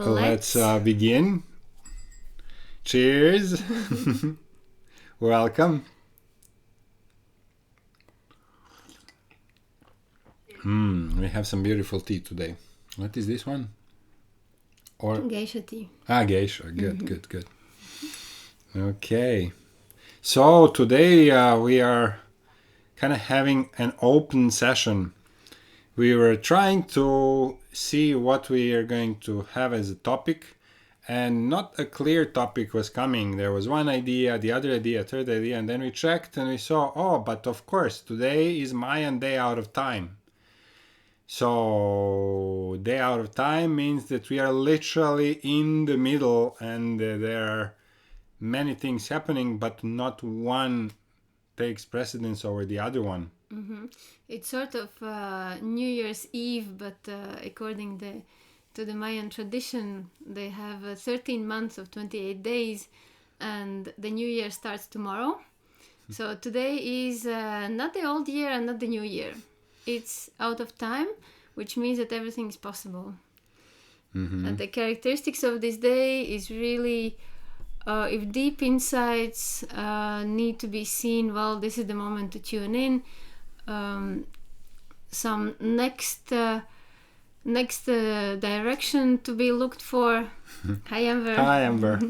Let's begin. Cheers. Welcome. We have some beautiful tea today. What is this one? Or Geisha tea. Geisha. Good. Okay. So today we are kind of having an open session. We were trying to see what we are going to have as a topic, and not a clear topic was coming. There was one idea, the other idea, third idea, and then we checked and we saw, but of course, today is Mayan Day Out of Time. So, day out of time means that we are literally in the middle, and there are many things happening, but not one takes precedence over the other one. Mm-hmm. It's sort of New Year's Eve, but according to the Mayan tradition, they have 13 months of 28 days, and the New Year starts tomorrow. So today is not the old year and not the new year. It's out of time, which means that everything is possible. And the characteristics of this day is really, if deep insights need to be seen, well, this is the moment to tune in. Some next direction to be looked for. Hi, Amber. Hi, Amber.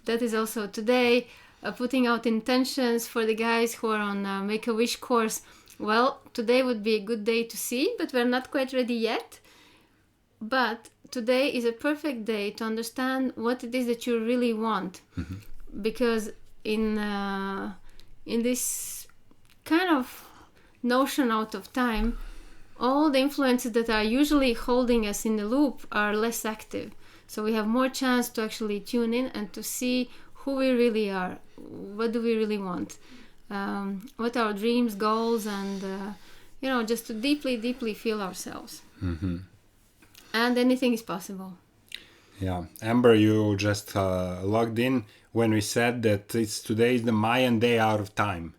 That is also today. Putting out intentions for the guys who are on Make-A-Wish course. Well, today would be a good day to see, but we're not quite ready yet. But today is a perfect day to understand what it is that you really want. Because in this kind of notion out of time, all the influences that are usually holding us in the loop are less active. So we have more chance to actually tune in and to see who we really are. What do we really want? What are our dreams, goals, and just to deeply feel ourselves. And anything is possible. Yeah, Amber, you just logged in when we said that today is the Mayan Day Out of Time.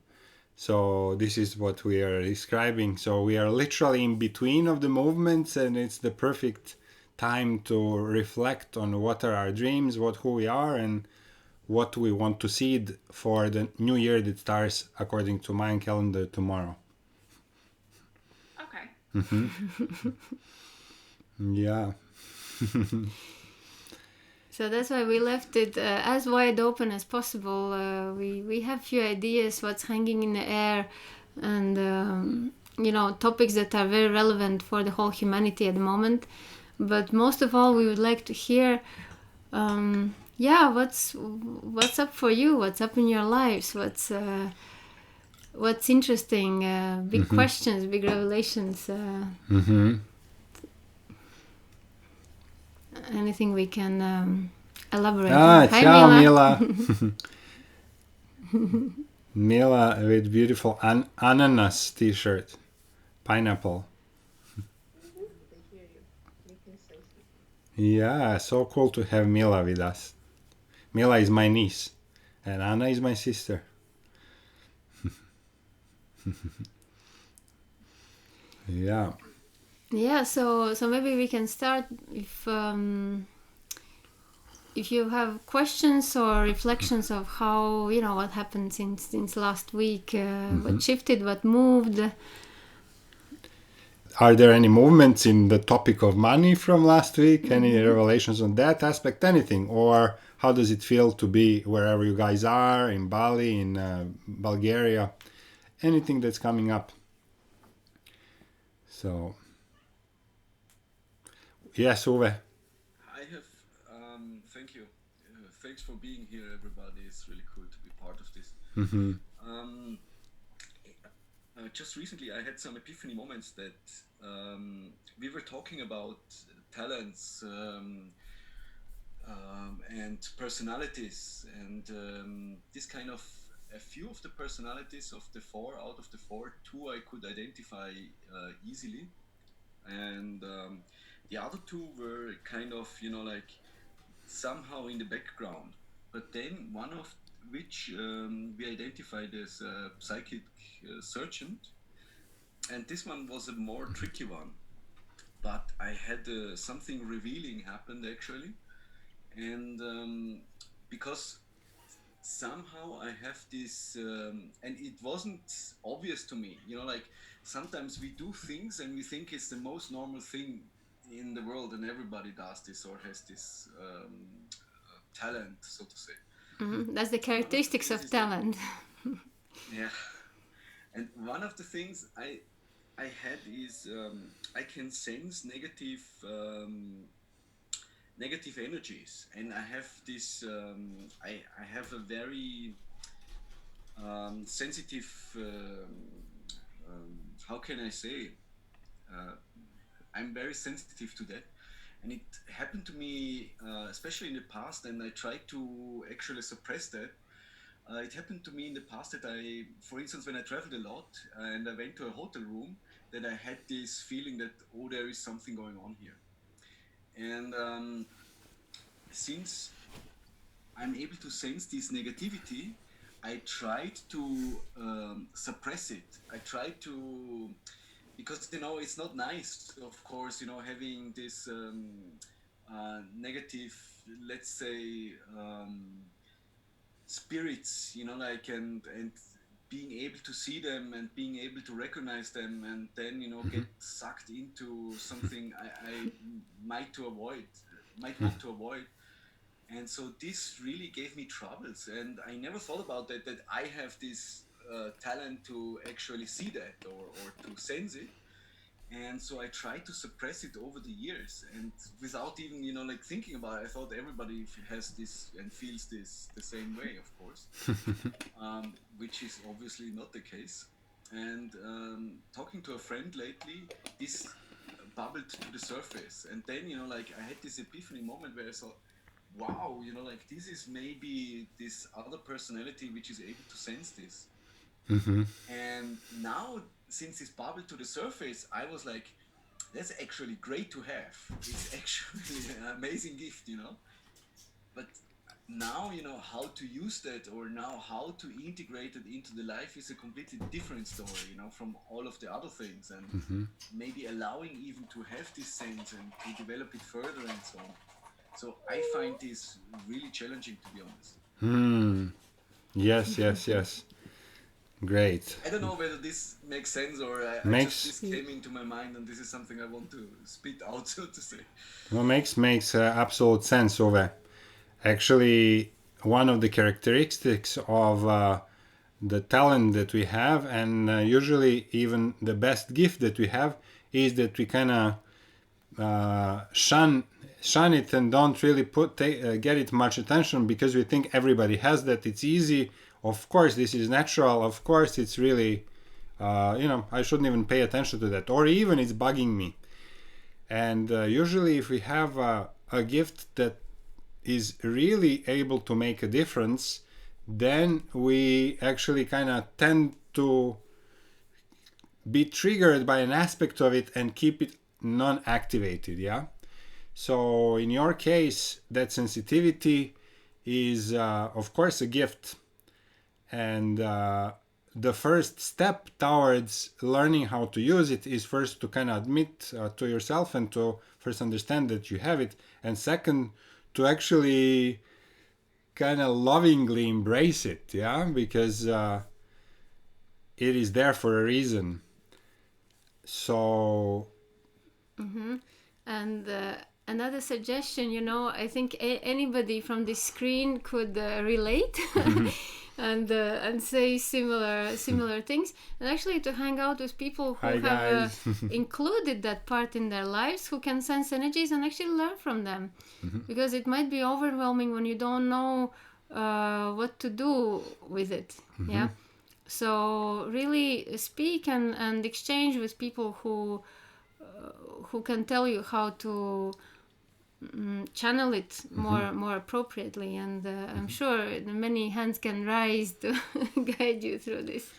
So this is what we are describing. So we are literally in between of the movements, and it's the perfect time to reflect on what are our dreams, who we are, and what we want to see for the new year that starts according to Mayan calendar tomorrow. Okay. Yeah. So that's why we left it as wide open as possible. We have few ideas what's hanging in the air, and topics that are very relevant for the whole humanity at the moment. But most of all, we would like to hear, what's up for you? What's up in your lives? What's interesting? Big questions, big revelations. Anything we can elaborate on. Hi, ciao, Mila. Mila with beautiful ananas t-shirt. Pineapple. Yeah, so cool to have Mila with us. Mila is my niece, and Anna is my sister. Yeah. Yeah, so maybe we can start if you have questions or reflections of how what happened since last week, what shifted, what moved. Are there any movements in the topic of money from last week? Any revelations on that aspect? Anything? Or how does it feel to be wherever you guys are, in Bali, in Bulgaria? Anything that's coming up? So, yes, Uwe. I have, thank you. Thanks for being here, everybody. It's really cool to be part of this. Just recently, I had some epiphany moments that we were talking about talents and personalities, and this kind of a few of the personalities of the four out of the four, two I could identify easily, and the other two were kind of somehow in the background. But then one of which we identified as a psychic surgeon, and this one was a more tricky one. But I had something revealing happened actually, and because somehow I have this, and it wasn't obvious to me. Like sometimes we do things and we think it's the most normal thing in the world, and everybody does this or has this talent, so to say. That's the One of the characteristics things of is that, talent. yeah, and one of the things I had is I can sense negative energies, and I have this. I have a very sensitive. How can I say? Uh, I'm very sensitive to that, and it happened to me, especially in the past, and I tried to actually suppress that. It happened to me in the past that for instance, when I traveled a lot and I went to a hotel room, that I had this feeling that, oh, there is something going on here. And since I'm able to sense this negativity, I tried to suppress it. I tried to, because it's not nice, of course, having this negative, let's say, spirits, like and being able to see them and being able to recognize them, and then get sucked into something I might to avoid, might want to avoid. And so this really gave me troubles, and I never thought about that I have this talent to actually see that or to sense it. And so I tried to suppress it over the years, and without even like thinking about it. I thought everybody has this and feels this the same way, of course, which is obviously not the case. And talking to a friend lately, this bubbled to the surface, and then like I had this epiphany moment where I thought, wow, like this is maybe this other personality which is able to sense this. And now, since this bubbled to the surface, I was like, that's actually great to have. It's actually an amazing gift, But now, how to use that, or now how to integrate it into the life, is a completely different story, from all of the other things. And maybe allowing even to have this sense and to develop it further and so on. So I find this really challenging, to be honest. Yes, yes, yes. Great. I don't know whether this makes sense, or Makes this came into my mind, and this is something I want to spit out, so to say. well, makes absolute sense, Ove. Actually, one of the characteristics of the talent that we have, and usually even the best gift that we have, is that we kind of shun it and don't really get it much attention, because we think everybody has that. It's easy. Of course, this is natural. Of course, it's really, I shouldn't even pay attention to that, or even it's bugging me. And usually, if we have a gift that is really able to make a difference, then we actually kind of tend to be triggered by an aspect of it and keep it non-activated. Yeah. So in your case, that sensitivity is of course a gift, and the first step towards learning how to use it is first to kind of admit to yourself and to first understand that you have it, and second, to actually kind of lovingly embrace it. Yeah, because it is there for a reason. So And another suggestion, I think anybody from this screen could relate and say similar things, and actually to hang out with people who Hi, have guys. included that part in their lives, who can sense energies and actually learn from them, because it might be overwhelming when you don't know what to do with it. Yeah. So really speak and exchange with people who can tell you how to channel it more appropriately, and I'm sure many hands can rise to guide you through this.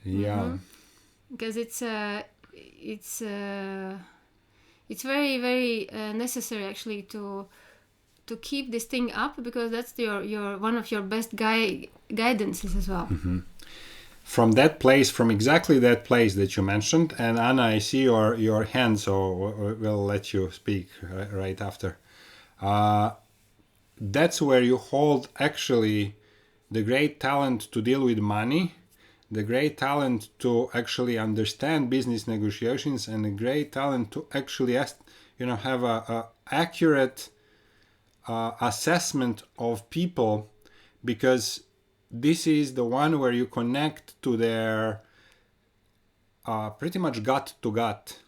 Yeah. Because it's very very necessary actually to keep this thing up, because that's your one of your best guidances as well. From that place, from exactly that place that you mentioned, and Anna, I see your hand, so we'll let you speak right after. uh, that's where you hold actually the great talent to deal with money, the great talent to actually understand business negotiations, and the great talent to actually have a accurate assessment of people, because this is the one where you connect to their pretty much gut to gut.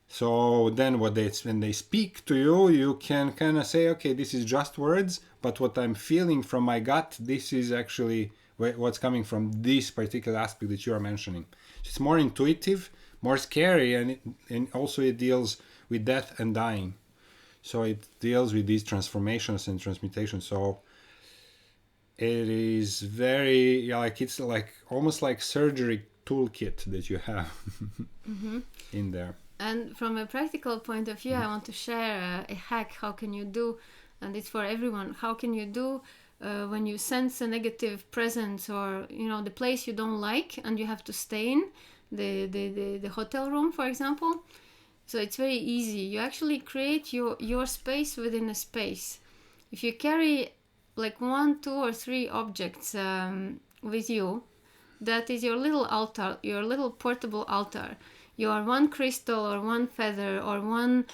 So then when they speak to you, you can kind of say, okay, this is just words, but what I'm feeling from my gut, this is actually what's coming from this particular aspect that you are mentioning. It's more intuitive, more scary, and also it deals with death and dying. So it deals with these transformations and transmutations. So it is very, yeah, like it's like almost like surgery toolkit that you have in there. And from a practical point of view, I want to share a hack. How can you do, and it's for everyone, how can you do when you sense a negative presence, or the place you don't like and you have to stay in the hotel room, for example. So it's very easy. You actually create your space within a space. If you carry like 1, 2, or 3 objects with you, that is your little altar, your little portable altar. Your one crystal or one feather or one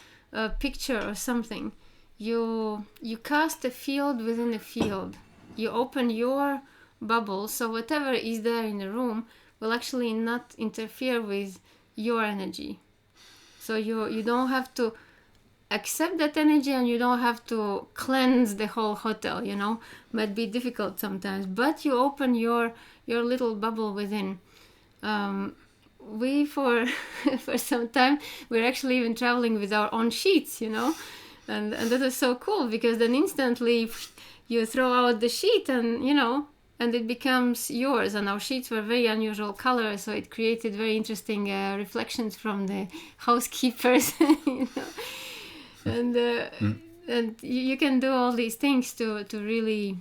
picture or something. You cast a field within a field. You open your bubble, so whatever is there in the room will actually not interfere with your energy. So you don't have to accept that energy, and you don't have to cleanse the whole hotel. Might be difficult sometimes, but you open your little bubble within. We for for some time we're actually even traveling with our own sheets, and that is so cool, because then instantly you throw out the sheet, and it becomes yours. And our sheets were very unusual color, so it created very interesting reflections from the housekeepers. And and you can do all these things to really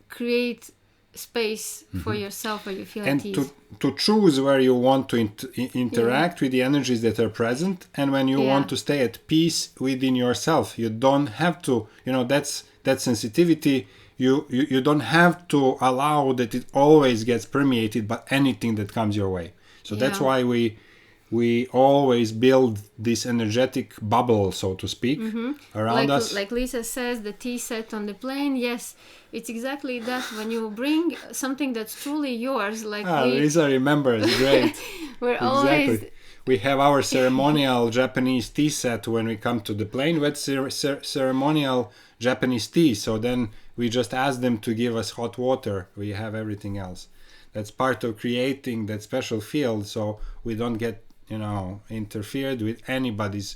create space for yourself where you feel And at ease. to choose where you want to interact with the energies that are present, and when you want to stay at peace within yourself. You don't have to, that's that sensitivity. You don't have to allow that it always gets permeated by anything that comes your way. So that's why we always build this energetic bubble, so to speak, around us. Like Lisa says, the tea set on the plane. Yes, it's exactly that. When you bring something that's truly yours, like Lisa remembers, great. we're Exactly. always... We have our ceremonial Japanese tea set when we come to the plane with ceremonial Japanese tea. So then we just ask them to give us hot water. We have everything else. That's part of creating that special field, so we don't get interfered with anybody's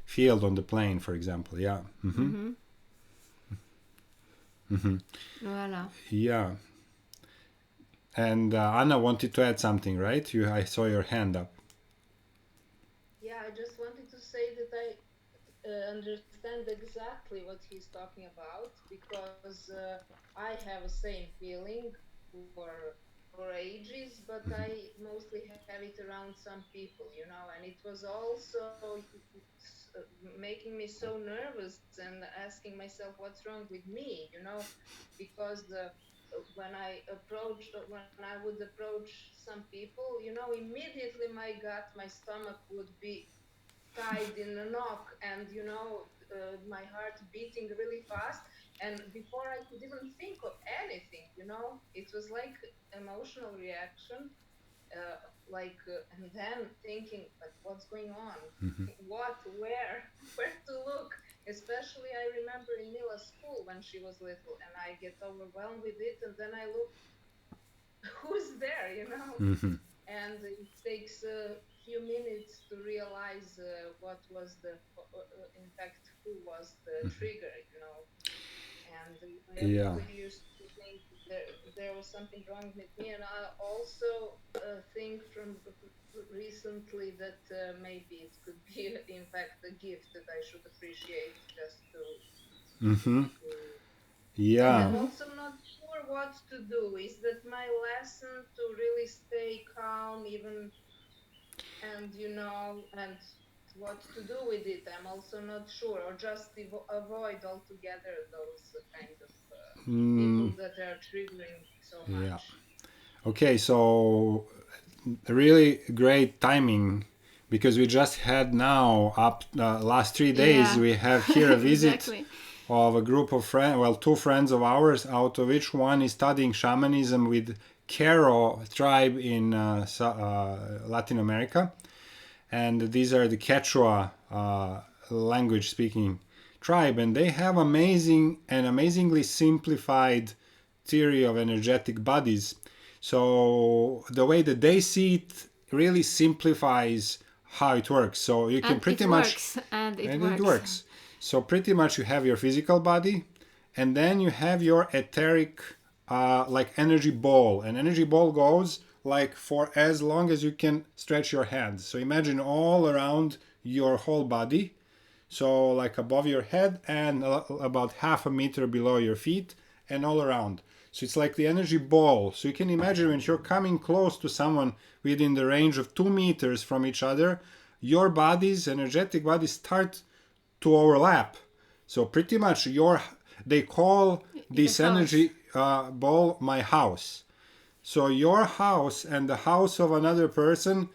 field on the plane, for example. Yeah. Voila. Yeah. And Anna wanted to add something, right? I saw your hand up. Yeah, I just wanted to say that I understand exactly what he's talking about, because I have the same feeling for for ages, but I mostly have it around some people, and it was also making me so nervous and asking myself what's wrong with me, because when I would approach some people, immediately my gut, my stomach would be tied in a knot, and my heart beating really fast, and before I could even think of anything, it was like emotional reaction, and then thinking, but what's going on? What, where, where to look? Especially I remember in Mila's school when she was little, and I get overwhelmed with it, and then I look who's there, and it takes a few minutes to realize what was in fact, who was the trigger, and I Yeah. really used to think there was something wrong with me, and I also think from recently that maybe it could be in fact a gift that I should appreciate, just to and Yeah. also not sure what to do. Is that my lesson to really stay calm, even, and and what to do with it. I'm also not sure, or just avoid altogether those kind of people that are triggering so Yeah. much. Okay, so really great timing because we just had now up last 3 days Yeah, we have here a visit exactly. of a group of friends, well, two friends of ours, out of which one is studying shamanism with Quero tribe in Latin America, and these are the Quechua language speaking tribe, and they have amazingly simplified theory of energetic bodies. So the way that they see it really simplifies how it works. So you can And it pretty much, works, and it and it works. works. So pretty much you have your physical body, and then you have your etheric, like energy ball. An energy ball goes like for as long as you can stretch your hands. So imagine all around your whole body. So like above your head and about half a meter below your feet and all around. So it's like the energy ball. So you can imagine when you're coming close to someone within the range of 2 meters from each other, your bodies, energetic bodies, start to overlap. So pretty much they call Your this house. energy ball my house. So your house and the house of another person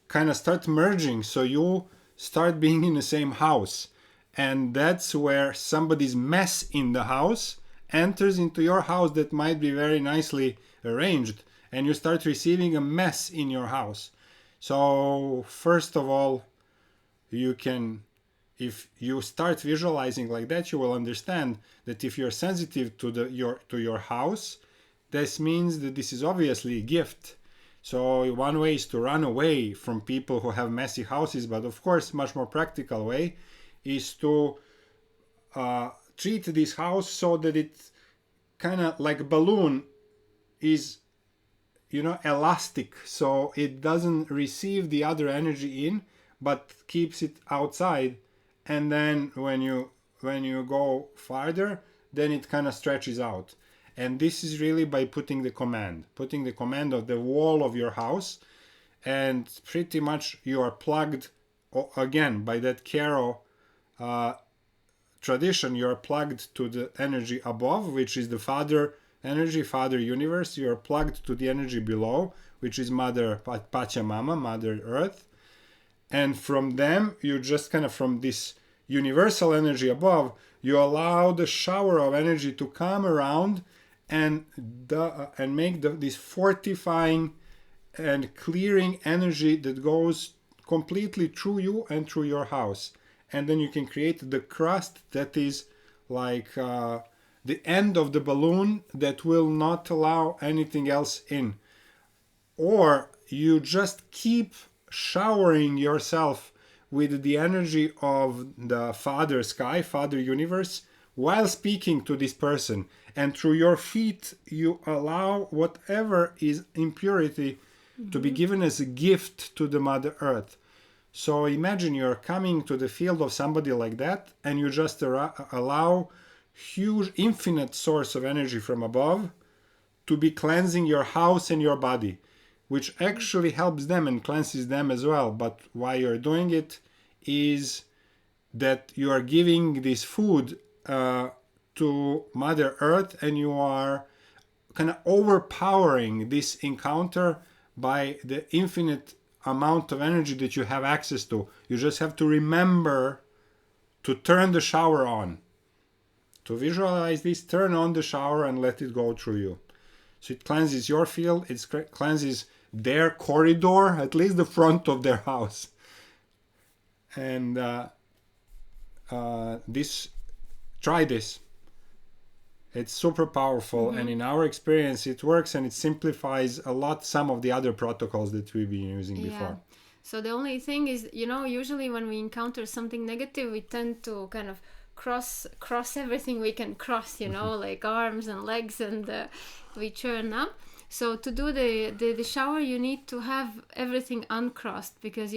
kind of start merging. So you start being in the same house. And that's where somebody's mess in the house enters into your house that might be very nicely arranged. And you start receiving a mess in your house. So, first of all, you can, if you start visualizing like that, you will understand that if you're sensitive to your house, this means that this is obviously a gift. So one way is to run away from people who have messy houses, but of course much more practical way is to treat this house so that it kind of like a balloon is, elastic, so it doesn't receive the other energy in but keeps it outside. And then when you go farther, then it kind of stretches out. And this is really by putting the command of the wall of your house, and pretty much you are plugged again by that Caro tradition. You are plugged to the energy above, which is the father energy, father universe. You are plugged to the energy below, which is mother Pachamama, mother earth. And from them, you just kind of, from this universal energy above, you allow the shower of energy to come around and make this fortifying and clearing energy that goes completely through you and through your house. And then you can create the crust that is like the end of the balloon that will not allow anything else in. Or you just keep showering yourself with the energy of the Father Sky, Father Universe, while speaking to this person. And through your feet, you allow whatever is impurity to be given as a gift to the Mother Earth. So imagine you're coming to the field of somebody like that, and you just allow huge, infinite source of energy from above to be cleansing your house and your body, which actually helps them and cleanses them as well. But why you're doing it is that you are giving this food to Mother Earth, and you are kind of overpowering this encounter by the infinite amount of energy that you have access to. You just have to remember to turn the shower on. To visualize this, turn on the shower and let it go through you. So it cleanses your field, it cleanses their corridor, at least the front of their house. And try this. It's super powerful, and in our experience, it works, and it simplifies a lot some of the other protocols that we've been using before. So the only thing is, usually when we encounter something negative, we tend to kind of cross everything we can cross, like arms and legs, and we churn up. So to do the shower, you need to have everything uncrossed, because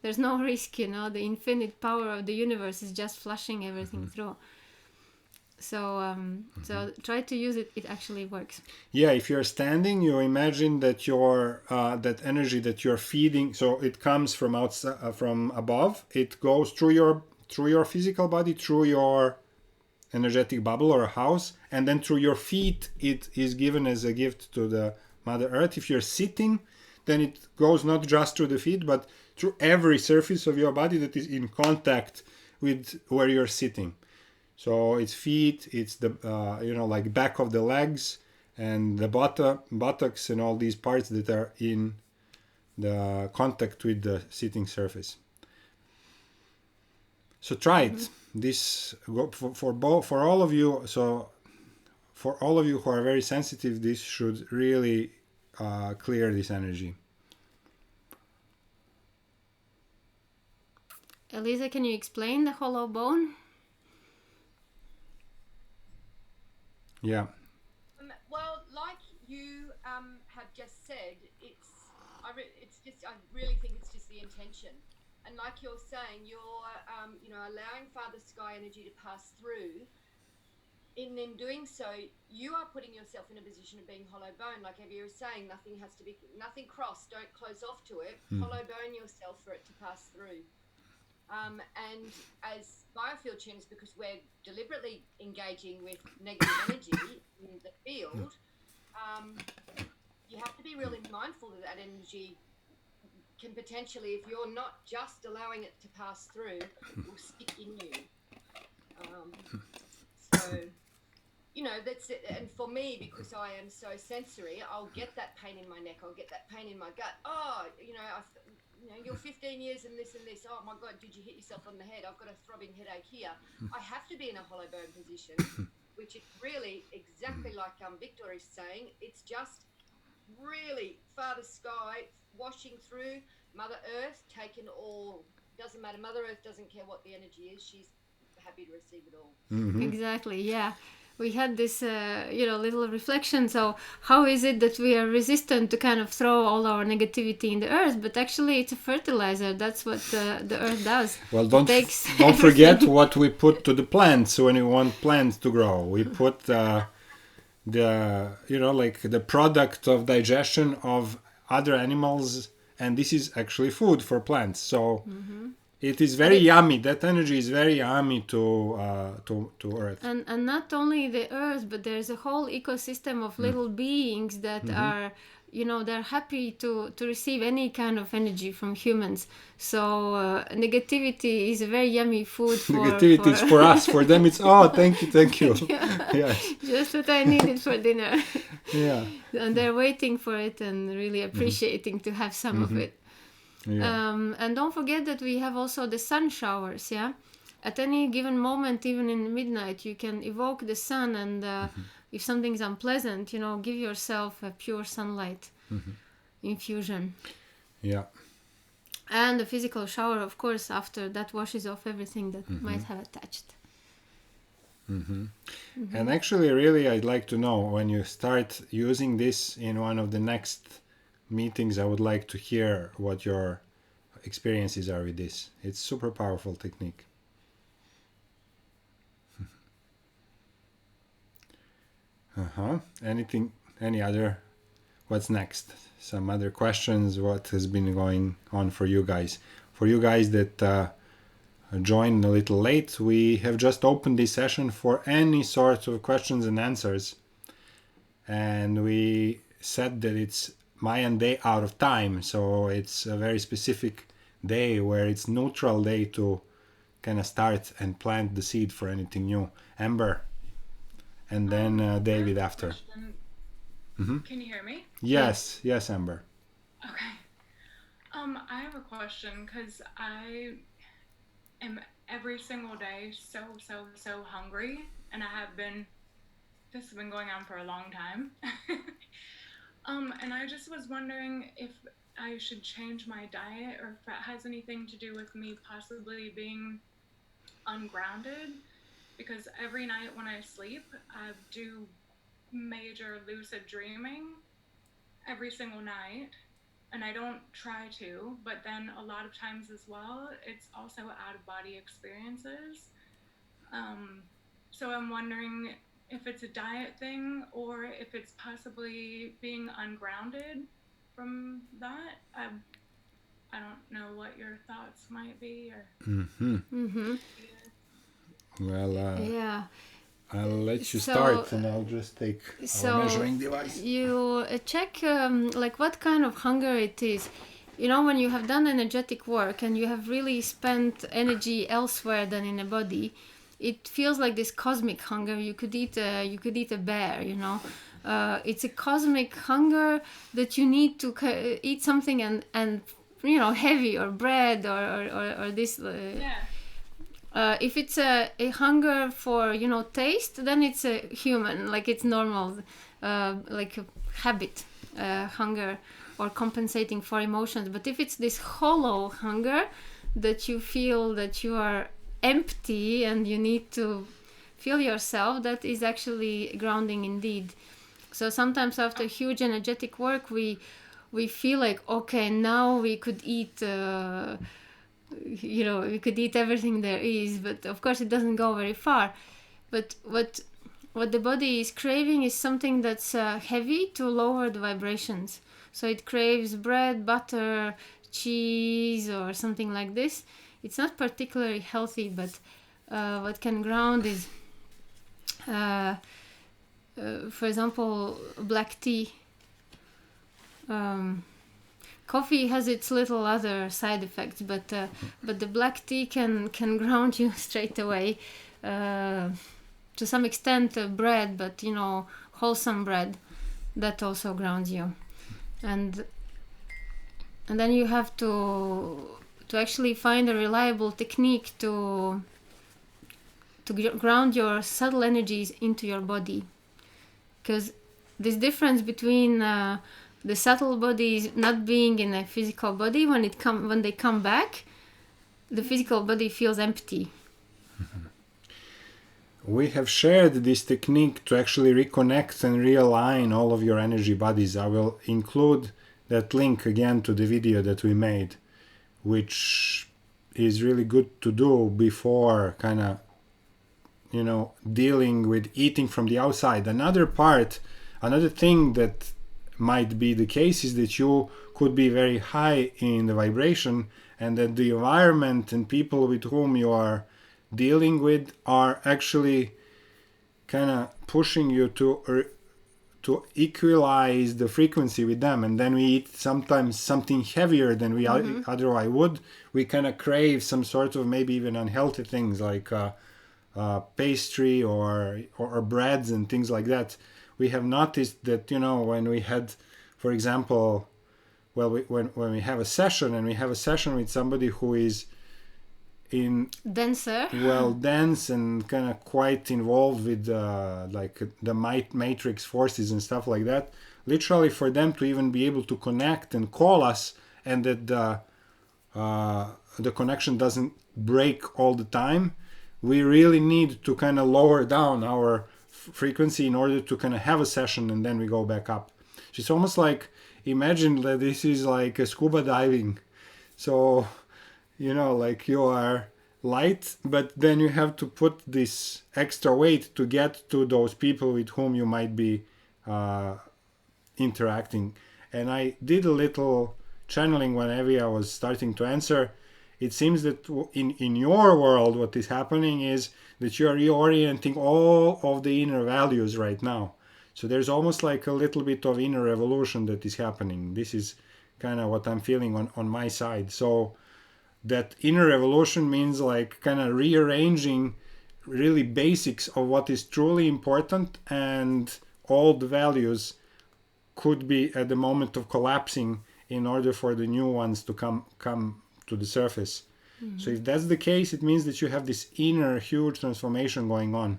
there's no risk, the infinite power of the universe is just flushing everything through. So try to use it. It actually works. Yeah, if you're standing, you imagine that your that energy that you're feeding, so it comes from outside, from above. It goes through your physical body, through your energetic bubble or a house, and then through your feet, it is given as a gift to the Mother Earth. If you're sitting, then it goes not just through the feet, but through every surface of your body that is in contact with where you're sitting. So it's feet, it's the like back of the legs and the buttocks and all these parts that are in the contact with the sitting surface. So try it. This for all of you. So for all of you who are very sensitive, this should really clear this energy. Elisa, can you explain the hollow bone? Yeah. Well, like you have just said, I really think it's just the intention, and like you're saying, you're allowing Father Sky energy to pass through. In doing so, you are putting yourself in a position of being hollow bone. Like Evia is saying, nothing crossed. Don't close off to it. Hollow bone yourself for it to pass through. And as biofield tuners, because we're deliberately engaging with negative energy in the field, you have to be really mindful that energy can potentially, if you're not just allowing it to pass through, will stick in you. So, that's it. And for me, because I am so sensory, I'll get that pain in my neck, I'll get that pain in my gut. Oh, you're 15 years and this. Oh my God, did you hit yourself on the head? I've got a throbbing headache here. I have to be in a hollow bone position, which is really exactly like Victor is saying. It's just really Father Sky washing through, Mother Earth taking all. Doesn't matter. Mother Earth doesn't care what the energy is. She's happy to receive it all. Exactly. Yeah. We had this, little reflection. So how is it that we are resistant to kind of throw all our negativity in the earth? But actually, it's a fertilizer. That's what the earth does. Well, don't forget what we put to the plants when we want plants to grow. We put the product of digestion of other animals, and this is actually food for plants. So. It is very yummy. That energy is very yummy to Earth. And not only the Earth, but there's a whole ecosystem of little beings that are, they're happy to receive any kind of energy from humans. So negativity is a very yummy food for... Negativity is for us. For them it's, thank you. Yes. Just what I needed for dinner. Yeah. And they're waiting for it and really appreciating to have some of it. Yeah. And don't forget that we have also the sun showers. Yeah, at any given moment, even in midnight, you can evoke the sun, and if something's unpleasant, give yourself a pure sunlight infusion. Yeah. And the physical shower, of course, after that washes off everything that might have attached. And actually, really, I'd like to know when you start using this in one of the next meetings. I would like to hear what your experiences are with this. It's super powerful technique. Any other? What's next? Some other questions? What has been going on for you guys? For you guys that joined a little late, we have just opened this session for any sort of questions and answers, and we said that it's Mayan day out of time, so it's a very specific day where it's neutral day to kind of start and plant the seed for anything new. Amber, and then David after. Can you hear me? Yes, Amber. Okay. I have a question because I am every single day so hungry, and this has been going on for a long time. And I just was wondering if I should change my diet or if that has anything to do with me possibly being ungrounded, because every night when I sleep, I do major lucid dreaming every single night, and I don't try to, but then a lot of times as well, it's also out-of-body experiences. So I'm wondering if it's a diet thing or if it's possibly being ungrounded from that. I don't know what your thoughts might be. Well, Yeah. I'll let you So- start, and I'll just take our So measuring device. you check like what kind of hunger it is. You know, when you have done energetic work and you have really spent energy elsewhere than in the body, it feels like this cosmic hunger. You could eat a bear. You know, it's a cosmic hunger that you need to eat something and you know, heavy or bread or this. Yeah. If it's a hunger for, you know, taste, then it's a human, like it's normal, like a habit, hunger or compensating for emotions. But if it's this hollow hunger that you feel that you are empty and you need to fill yourself, that is actually grounding indeed. So sometimes after huge energetic work, we feel like, okay, now we could eat. You know, we could eat everything there is, but of course it doesn't go very far. But what the body is craving is something that's heavy to lower the vibrations. So it craves bread, butter, cheese, or something like this. It's not particularly healthy, but what can ground is, for example, black tea. Coffee has its little other side effects, but the black tea can ground you straight away. To some extent, bread, but you know, wholesome bread, that also grounds you. And then you have to actually find a reliable technique to ground your subtle energies into your body, because this difference between the subtle bodies not being in a physical body, when they come back, the physical body feels empty. We have shared this technique to actually reconnect and realign all of your energy bodies. I will include that link again to the video that we made, which is really good to do before kind of, you know, dealing with eating from the outside. Another thing that might be the case is that you could be very high in the vibration, and that the environment and people with whom you are dealing with are actually kind of pushing you to equalize the frequency with them. And then we eat sometimes something heavier than we otherwise would. We kind of crave some sort of maybe even unhealthy things like pastry or breads and things like that. We have noticed that, you know, when we had, for example, when we have a session with somebody who is in Denser. dense and kind of quite involved with like the matrix forces and stuff like that, literally for them to even be able to connect and call us, and that the connection doesn't break all the time, we really need to kind of lower down our frequency in order to kind of have a session, and then we go back up. So it's almost like, imagine that this is like a scuba diving. So, you know, like you are light, but then you have to put this extra weight to get to those people with whom you might be interacting. And I did a little channeling when Evia was starting to answer. It seems that in your world, what is happening is that you are reorienting all of the inner values right now. So there's almost like a little bit of inner revolution that is happening. This is kind of what I'm feeling on my side. So that inner revolution means like kind of rearranging really basics of what is truly important, and all the values could be at the moment of collapsing in order for the new ones to come to the surface. Mm-hmm. So if that's the case, it means that you have this inner huge transformation going on.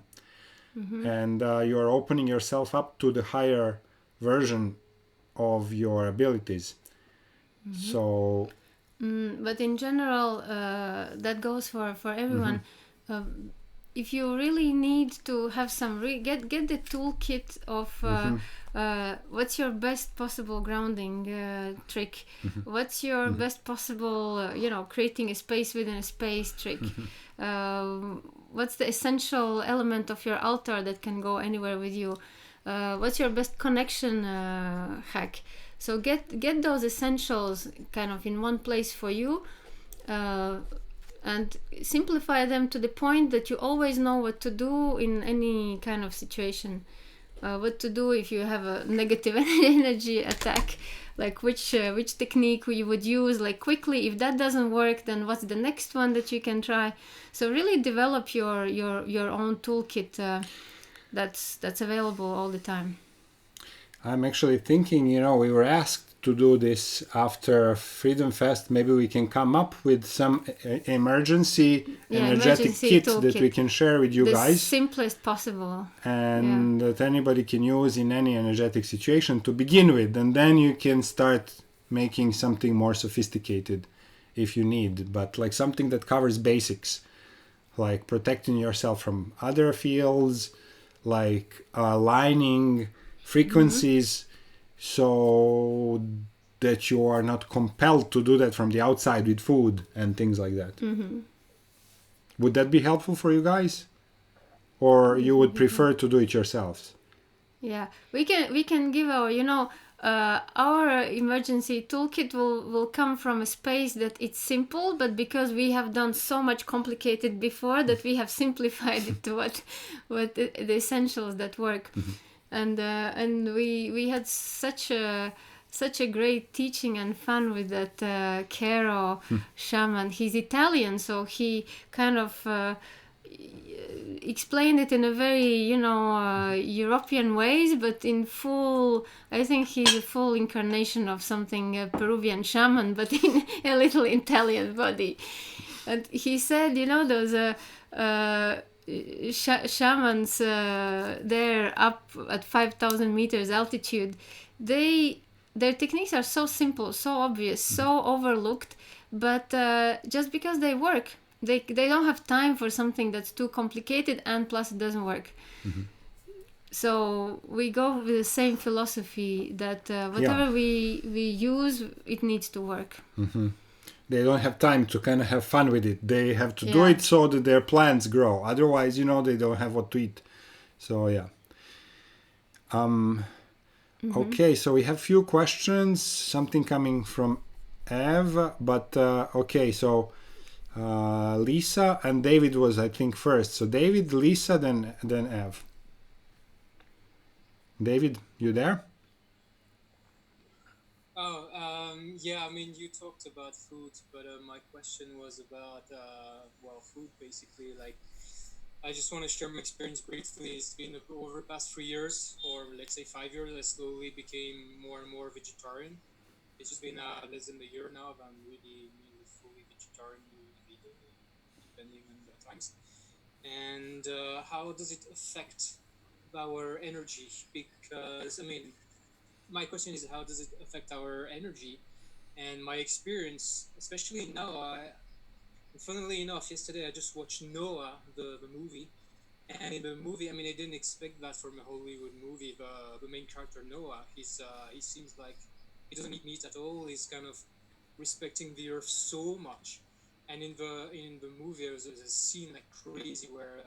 Mm-hmm. And you are opening yourself up to the higher version of your abilities. Mm-hmm. So but in general, that goes for everyone. Mm-hmm. if you really need to have some get the toolkit of what's your best possible grounding trick, what's your best possible creating a space within a space trick, what's the essential element of your altar that can go anywhere with you, what's your best connection hack. So get those essentials kind of in one place for you, and simplify them to the point that you always know what to do in any kind of situation. What to do if you have a negative energy attack, like which technique you would use, like quickly. If that doesn't work, then what's the next one that you can try? So really develop your own toolkit that's available all the time. I'm actually thinking, we were asked to do this after Freedom Fest. Maybe we can come up with some emergency energetic kit that we can share with you guys. The simplest possible. And that anybody can use in any energetic situation to begin with. And then you can start making something more sophisticated if you need. But like something that covers basics, like protecting yourself from other fields, like aligning frequencies, so that you are not compelled to do that from the outside with food and things like that. Would that be helpful for you guys, or you would prefer to do it yourselves? Yeah, we can give our emergency toolkit will come from a space that it's simple, but because we have done so much complicated before, that we have simplified it to what the essentials that work. And we had such a great teaching and fun with that Caro shaman. He's Italian, so he kind of explained it in a very European ways, but in full. I think he's a full incarnation of something Peruvian shaman, but in a little Italian body. And he said, those shamans they're up at 5,000 meters altitude, their techniques are so simple, so obvious, so overlooked, but just because they work, they don't have time for something that's too complicated, and plus it doesn't work. So we go with the same philosophy that whatever we use, it needs to work. They don't have time to kind of have fun with it. They have to do it so that their plants grow. Otherwise, they don't have what to eat. So, yeah. Okay, so we have few questions. Something coming from Ev. But, okay, so Lisa and David was, I think, first. So David, Lisa, then Ev. David, you there? Yeah, I mean, you talked about food, but my question was about, food basically. Like, I just want to share my experience briefly. It's been over the past 3 years, or let's say 5 years, I slowly became more and more vegetarian. It's just been less than a year now, but I'm really fully vegetarian, vegan, depending on the times. And how does it affect our energy? Because, I mean, my question is, how does it affect our energy? And my experience, especially now, funnily enough, yesterday I just watched Noah, the movie. And in the movie, I mean, I didn't expect that from a Hollywood movie. The main character, Noah, he seems like he doesn't eat meat at all. He's kind of respecting the earth so much. And in the movie, there's a scene like crazy where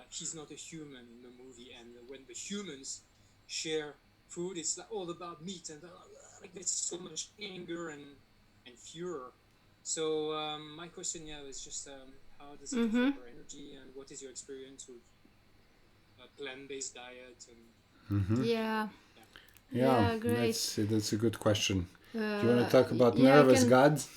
he's not a human in the movie. And when the humans share food, it's like all about meat, and like there's so much anger and furor. So my question, is just how does it affect our energy, and what is your experience with plant-based diet? And yeah, great. That's a good question. Do you want to talk about nervous gods?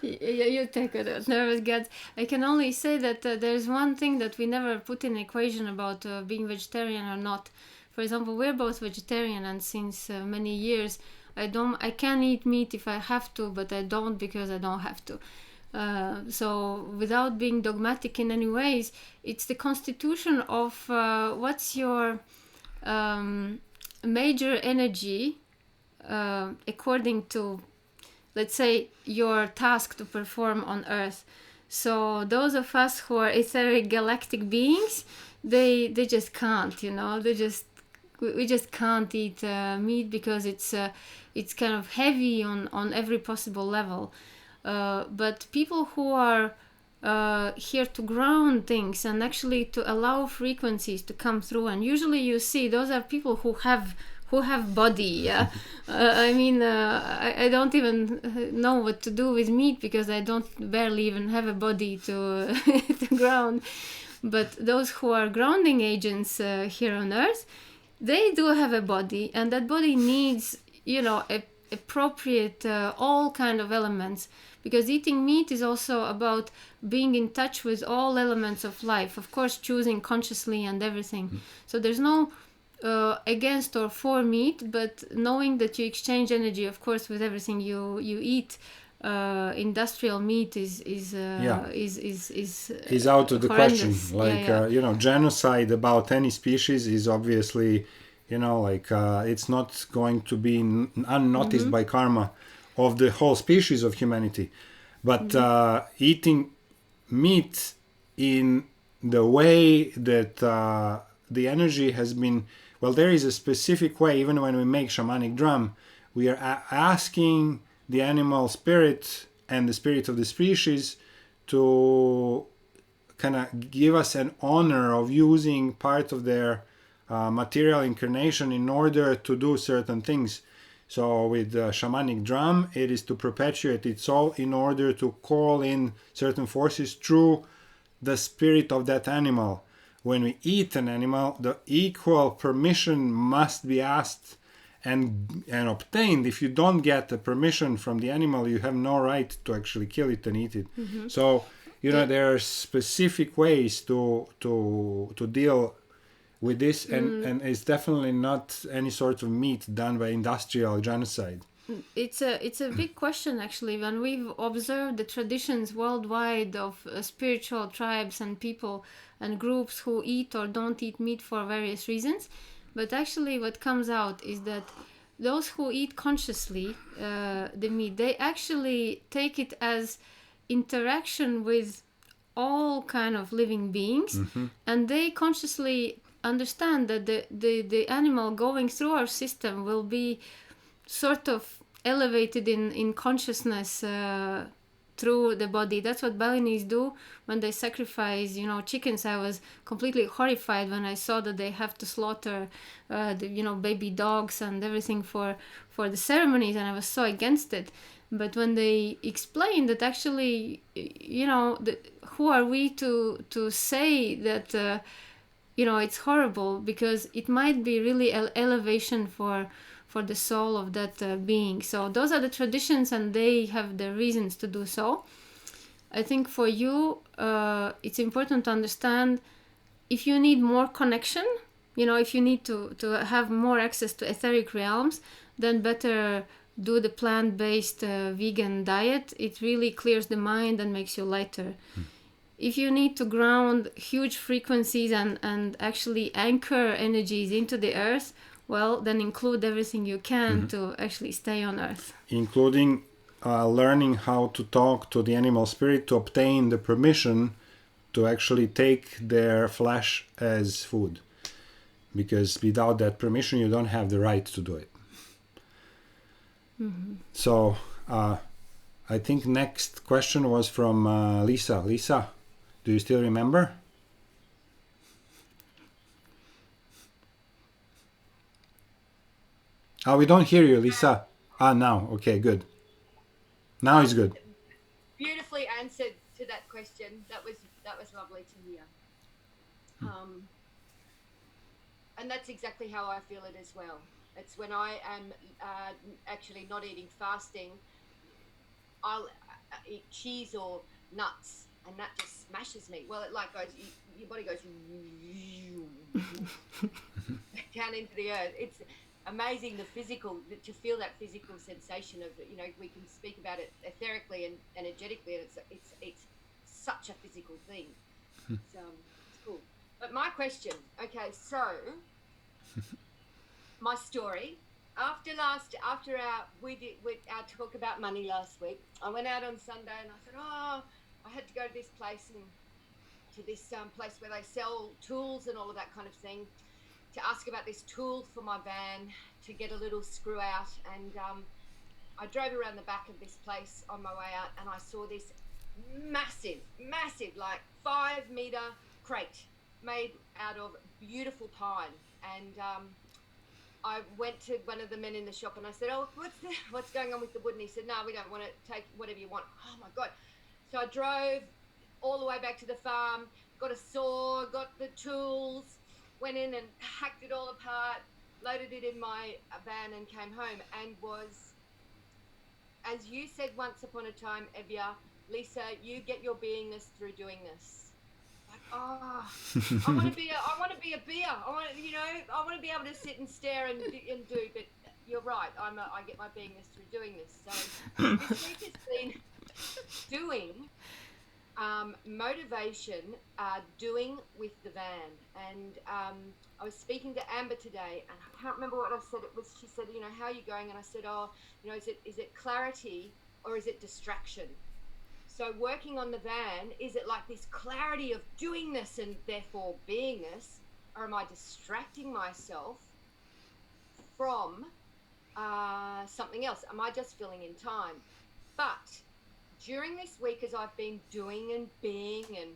You take it, nervous gods. I can only say that there's one thing that we never put in the equation about being vegetarian or not. For example, we're both vegetarian, and since many years, I can eat meat if I have to, but I don't because I don't have to. So without being dogmatic in any ways, it's the constitution of what's your major energy according to, let's say, your task to perform on Earth. So those of us who are etheric galactic beings, they just can't, you know, we just can't eat meat because it's kind of heavy on every possible level. But people who are here to ground things and actually to allow frequencies to come through, and usually you see those are people who have body. Yeah. I mean, I don't even know what to do with meat because I don't barely even have a body to to ground. But those who are grounding agents here on earth, they do have a body, and that body needs, you know, appropriate all kind of elements, because eating meat is also about being in touch with all elements of life, of course choosing consciously and everything. So there's no against or for meat, but knowing that you exchange energy, of course, with everything you eat. Industrial meat is out of the question. horrendous. Like you know, genocide about any species is obviously, you know, like it's not going to be unnoticed by karma of the whole species of humanity. But eating meat in the way that the energy has been, well, there is a specific way. Even when we make shamanic drum, we are asking the animal spirit and the spirit of the species to kind of give us an honor of using part of their material incarnation in order to do certain things. So with the shamanic drum, it is to perpetuate its soul in order to call in certain forces through the spirit of that animal. When we eat an animal, the equal permission must be asked and obtained. If you don't get the permission from the animal, you have no right to actually kill it and eat it. So, you know, there are specific ways to deal with this, and it's definitely not any sort of meat done by industrial genocide. It's a big question, actually, when we've observed the traditions worldwide of spiritual tribes and people and groups who eat or don't eat meat for various reasons. But actually what comes out is that those who eat consciously the meat, they actually take it as interaction with all kind of living beings, and they consciously understand that the animal going through our system will be sort of elevated in consciousness through the body. That's what Balinese do when they sacrifice, you know, chickens. I was completely horrified when I saw that they have to slaughter, you know, baby dogs and everything for the ceremonies, and I was so against it. But when they explain that actually, you know, who are we to say that, you know, it's horrible, because it might be really elevation for the soul of that being. So those are the traditions, and they have the reasons to do so. I think for you, it's important to understand, if you need more connection, you know, if you need to have more access to etheric realms, then better do the plant-based vegan diet. It really clears the mind and makes you lighter. If you need to ground huge frequencies and actually anchor energies into the earth, well, then include everything you can to actually stay on earth. Including learning how to talk to the animal spirit to obtain the permission to actually take their flesh as food. Because without that permission, you don't have the right to do it. So, I think next question was from Lisa. Lisa, do you still remember? Oh, we don't hear you, Lisa. Now. Okay, good. Now it's good. Beautifully answered to that question. That was lovely to hear. And that's exactly how I feel it as well. It's when I am actually not eating fasting, I'll eat cheese or nuts, and that just smashes me. Well, it like goes, your body goes down into the earth. It's amazing to feel that physical sensation of, you know, we can speak about it etherically and energetically, and it's such a physical thing. It's cool. But my question, okay, so my story. After our talk about money last week, I went out on Sunday and I said, I had to go to this place and to this place where they sell tools and all of that kind of thing, to ask about this tool for my van to get a little screw out. And I drove around the back of this place on my way out, and I saw this massive, like 5-meter crate made out of beautiful pine. And I went to one of the men in the shop and I said, "Oh, what's going on with the wood?" And he said, "No, we don't want to, take whatever you want." Oh my God. So I drove all the way back to the farm, got a saw, got the tools, went in and hacked it all apart, loaded it in my van and came home, and was, as you said once upon a time, Evia, Lisa, you get your beingness through doing this. Like, I want to be a beer. I want to be able to sit and stare and do. But you're right. I get my beingness through doing this. So this week has been doing, motivation, doing with the van. And I was speaking to Amber today, and I can't remember what I said. She said, "How are you going?" And I said, "Oh, is it clarity or is it distraction?" So working on the van, is it like this clarity of doingness and therefore beingness, or am I distracting myself from something else? Am I just filling in time? But during this week, as I've been doing and being, and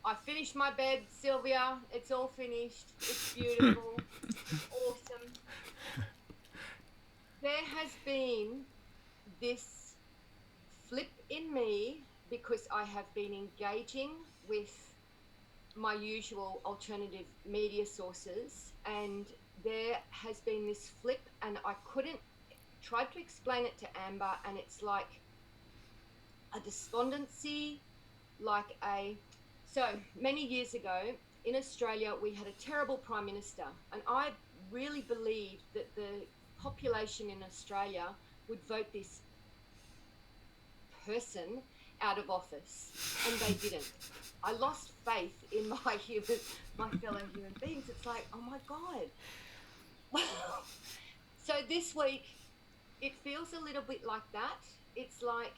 I finished my bed, Sylvia, it's all finished. It's beautiful. Awesome. There has been this flip in me because I have been engaging with my usual alternative media sources, and there has been this flip, and I tried to explain it to Amber, and it's like a despondency, so many years ago in Australia we had a terrible Prime Minister, and I really believed that the population in Australia would vote this person out of office, and they didn't. I lost faith in my fellow human beings. It's like, oh my God. So this week it feels a little bit like that. It's like,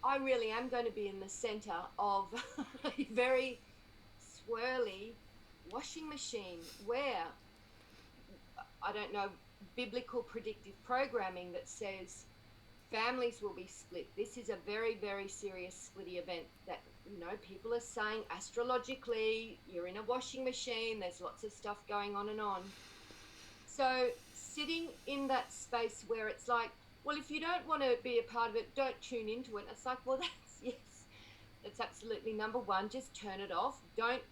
I really am going to be in the center of a very swirly washing machine where, I don't know, biblical predictive programming that says families will be split. This is a very, very serious splitty event that, people are saying astrologically, you're in a washing machine, there's lots of stuff going on and on. So sitting in that space where it's like, well, if you don't want to be a part of it, don't tune into it. And it's like, well, that's absolutely number one. Just turn it off. Don't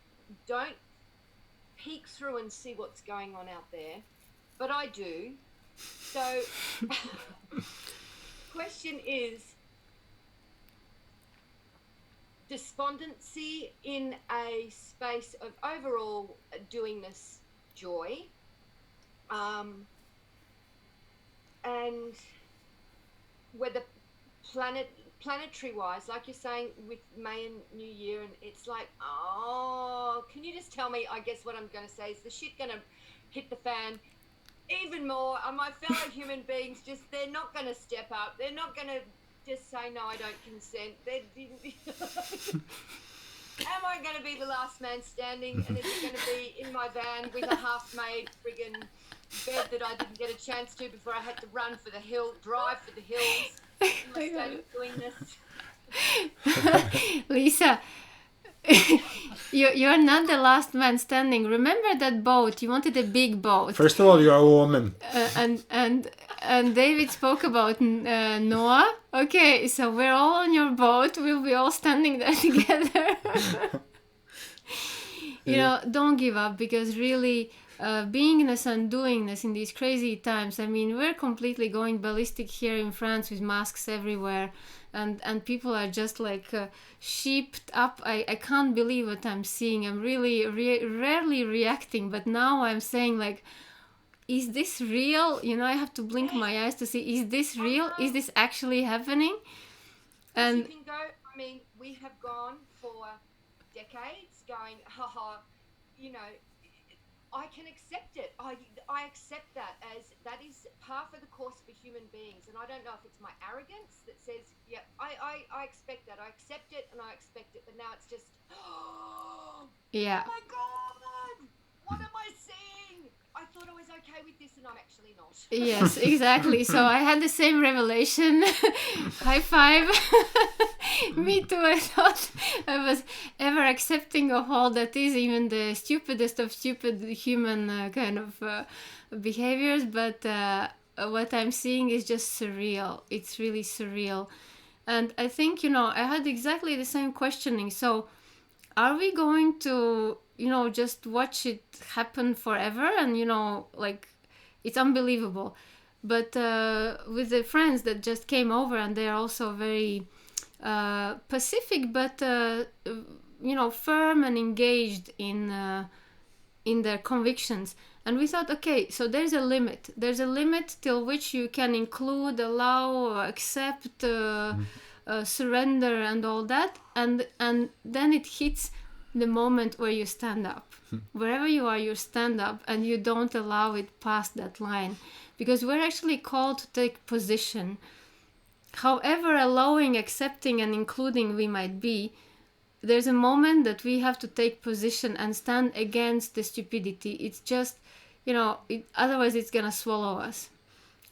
peek through and see what's going on out there. But I do. So question is, despondency in a space of overall doingness joy, and whether planetary wise, like you're saying with May and New Year, and it's like, can you just tell me, I guess what I'm going to say is the shit going to hit the fan even more, and my fellow human beings they're not going to step up. They're not going to just say, no, I don't consent. Am I going to be the last man standing, and is it going to be in my van with a half-made friggin' bed that I didn't get a chance to before I had to drive for the hills in my state of doing this? Lisa, you're not the last man standing. Remember that boat? You wanted a big boat. First of all, you are a woman. And David spoke about Noah. Okay, so we're all on your boat. We'll be all standing there together. Don't give up, because really, beingness and doingness in these crazy times. I mean, we're completely going ballistic here in France with masks everywhere. And people are just like sheeped up. I can't believe what I'm seeing. I'm really rarely reacting, but now I'm saying, like, is this real? I have to blink my eyes to see, is this real? Is this actually happening? And you can go, we have gone for decades going, I can accept it. I accept that as that is par for the course for human beings. And I don't know if it's my arrogance that says, yeah, I expect that. I accept it and I expect it. But now it's just, oh Yeah. my God, what am I seeing? I thought I was okay with this and I'm actually not. Yes, exactly. So I had the same revelation. High five. Me too. I thought I was ever accepting of all that is, even the stupidest of stupid human kind of behaviors. But what I'm seeing is just surreal. It's really surreal. And I think, I had exactly the same questioning. So are we going to, just watch it happen forever? And, like, it's unbelievable. But with the friends that just came over, and they're also very pacific, but firm and engaged in their convictions. And we thought, okay, so there's a limit. There's a limit till which you can include, allow, accept, surrender, and all that. And then it hits the moment where you stand up. Wherever you are, you stand up, and you don't allow it past that line, because we're actually called to take position. However allowing, accepting, and including we might be, there's a moment that we have to take position and stand against the stupidity. It's just, otherwise it's gonna swallow us.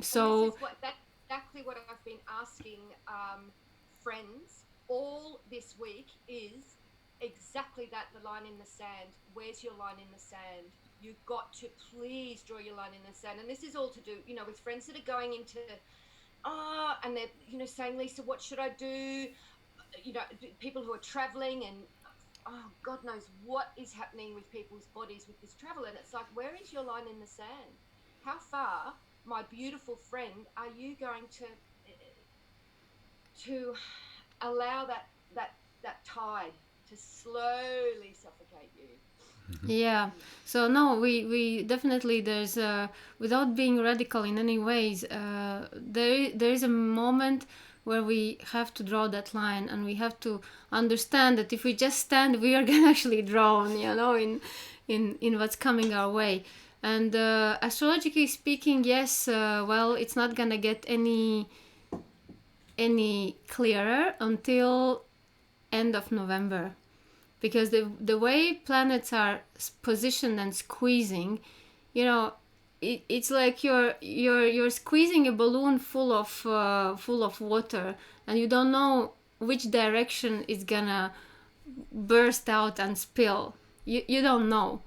So That's exactly what I've been asking friends all this week is exactly that, the line in the sand. Where's your line in the sand? You've got to please draw your line in the sand. And this is all to do, with friends that are going into, and they're, saying, Lisa, what should I do? People who are traveling and, God knows what is happening with people's bodies with this travel. And it's like, where is your line in the sand? How far, my beautiful friend, are you going to allow that tide to slowly suffocate you? yeah, so no, we definitely, there's without being radical in any ways, there is a moment where we have to draw that line, and we have to understand that if we just stand, we are gonna actually drown, in what's coming our way. And astrologically speaking, yes, well, it's not gonna get any clearer until end of November, because the way planets are positioned and squeezing, it's like you're squeezing a balloon full of water, and you don't know which direction it's gonna burst out and spill. You don't know.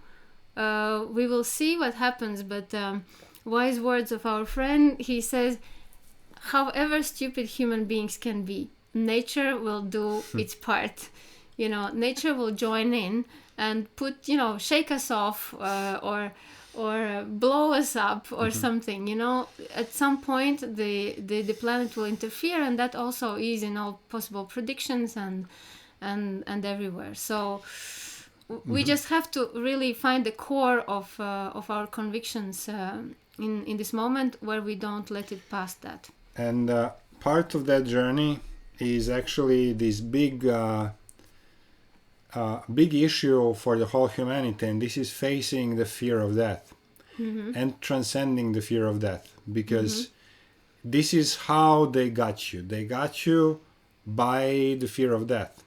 We will see what happens, but wise words of our friend, he says, however stupid human beings can be, nature will do its part. Nature will join in and shake us off, or blow us up, or something. At some point the planet will interfere, and that also is in all possible predictions and everywhere. So we just have to really find the core of our convictions in this moment, where we don't let it past that. And part of that journey is actually this big issue for the whole humanity, and this is facing the fear of death and transcending the fear of death, because this is how they got you. They got you by the fear of death.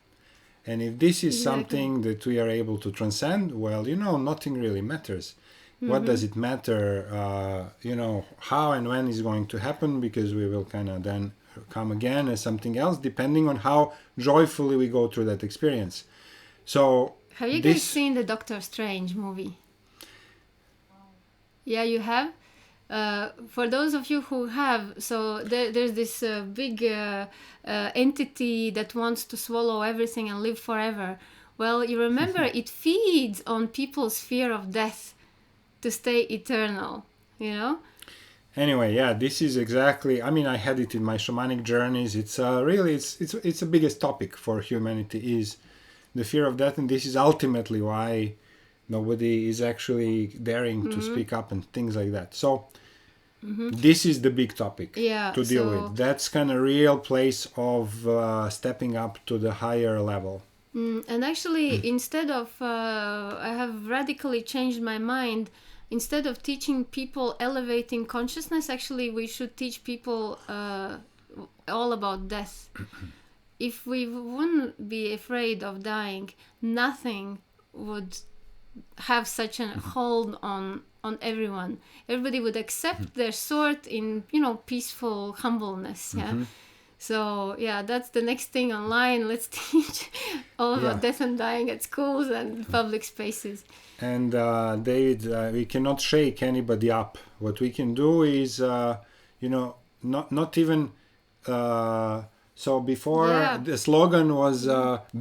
And if this is something that we are able to transcend, well, nothing really matters. What does it matter, how and when is going to happen, because we will kind of then come again as something else, depending on how joyfully we go through that experience. So have you guys seen the Doctor Strange movie? Yeah, you have? For those of you who have, so there's this big entity that wants to swallow everything and live forever. Well, you remember, it feeds on people's fear of death to stay eternal, Anyway, yeah, this is exactly, I had it in my shamanic journeys. It's really, it's the biggest topic for humanity, is the fear of death, and this is ultimately why nobody is actually daring to speak up and things like that. So this is the big topic to deal with. That's kind of real place of stepping up to the higher level. And actually, instead of, I have radically changed my mind. Instead of teaching people elevating consciousness, actually, we should teach people all about death. If we wouldn't be afraid of dying, nothing would have such a hold on everyone. Everybody would accept their sort in, peaceful humbleness. Yeah. So yeah, that's the next thing online. Let's teach all about death and dying at schools and public spaces. And David, we cannot shake anybody up. What we can do is, not even. So before the slogan was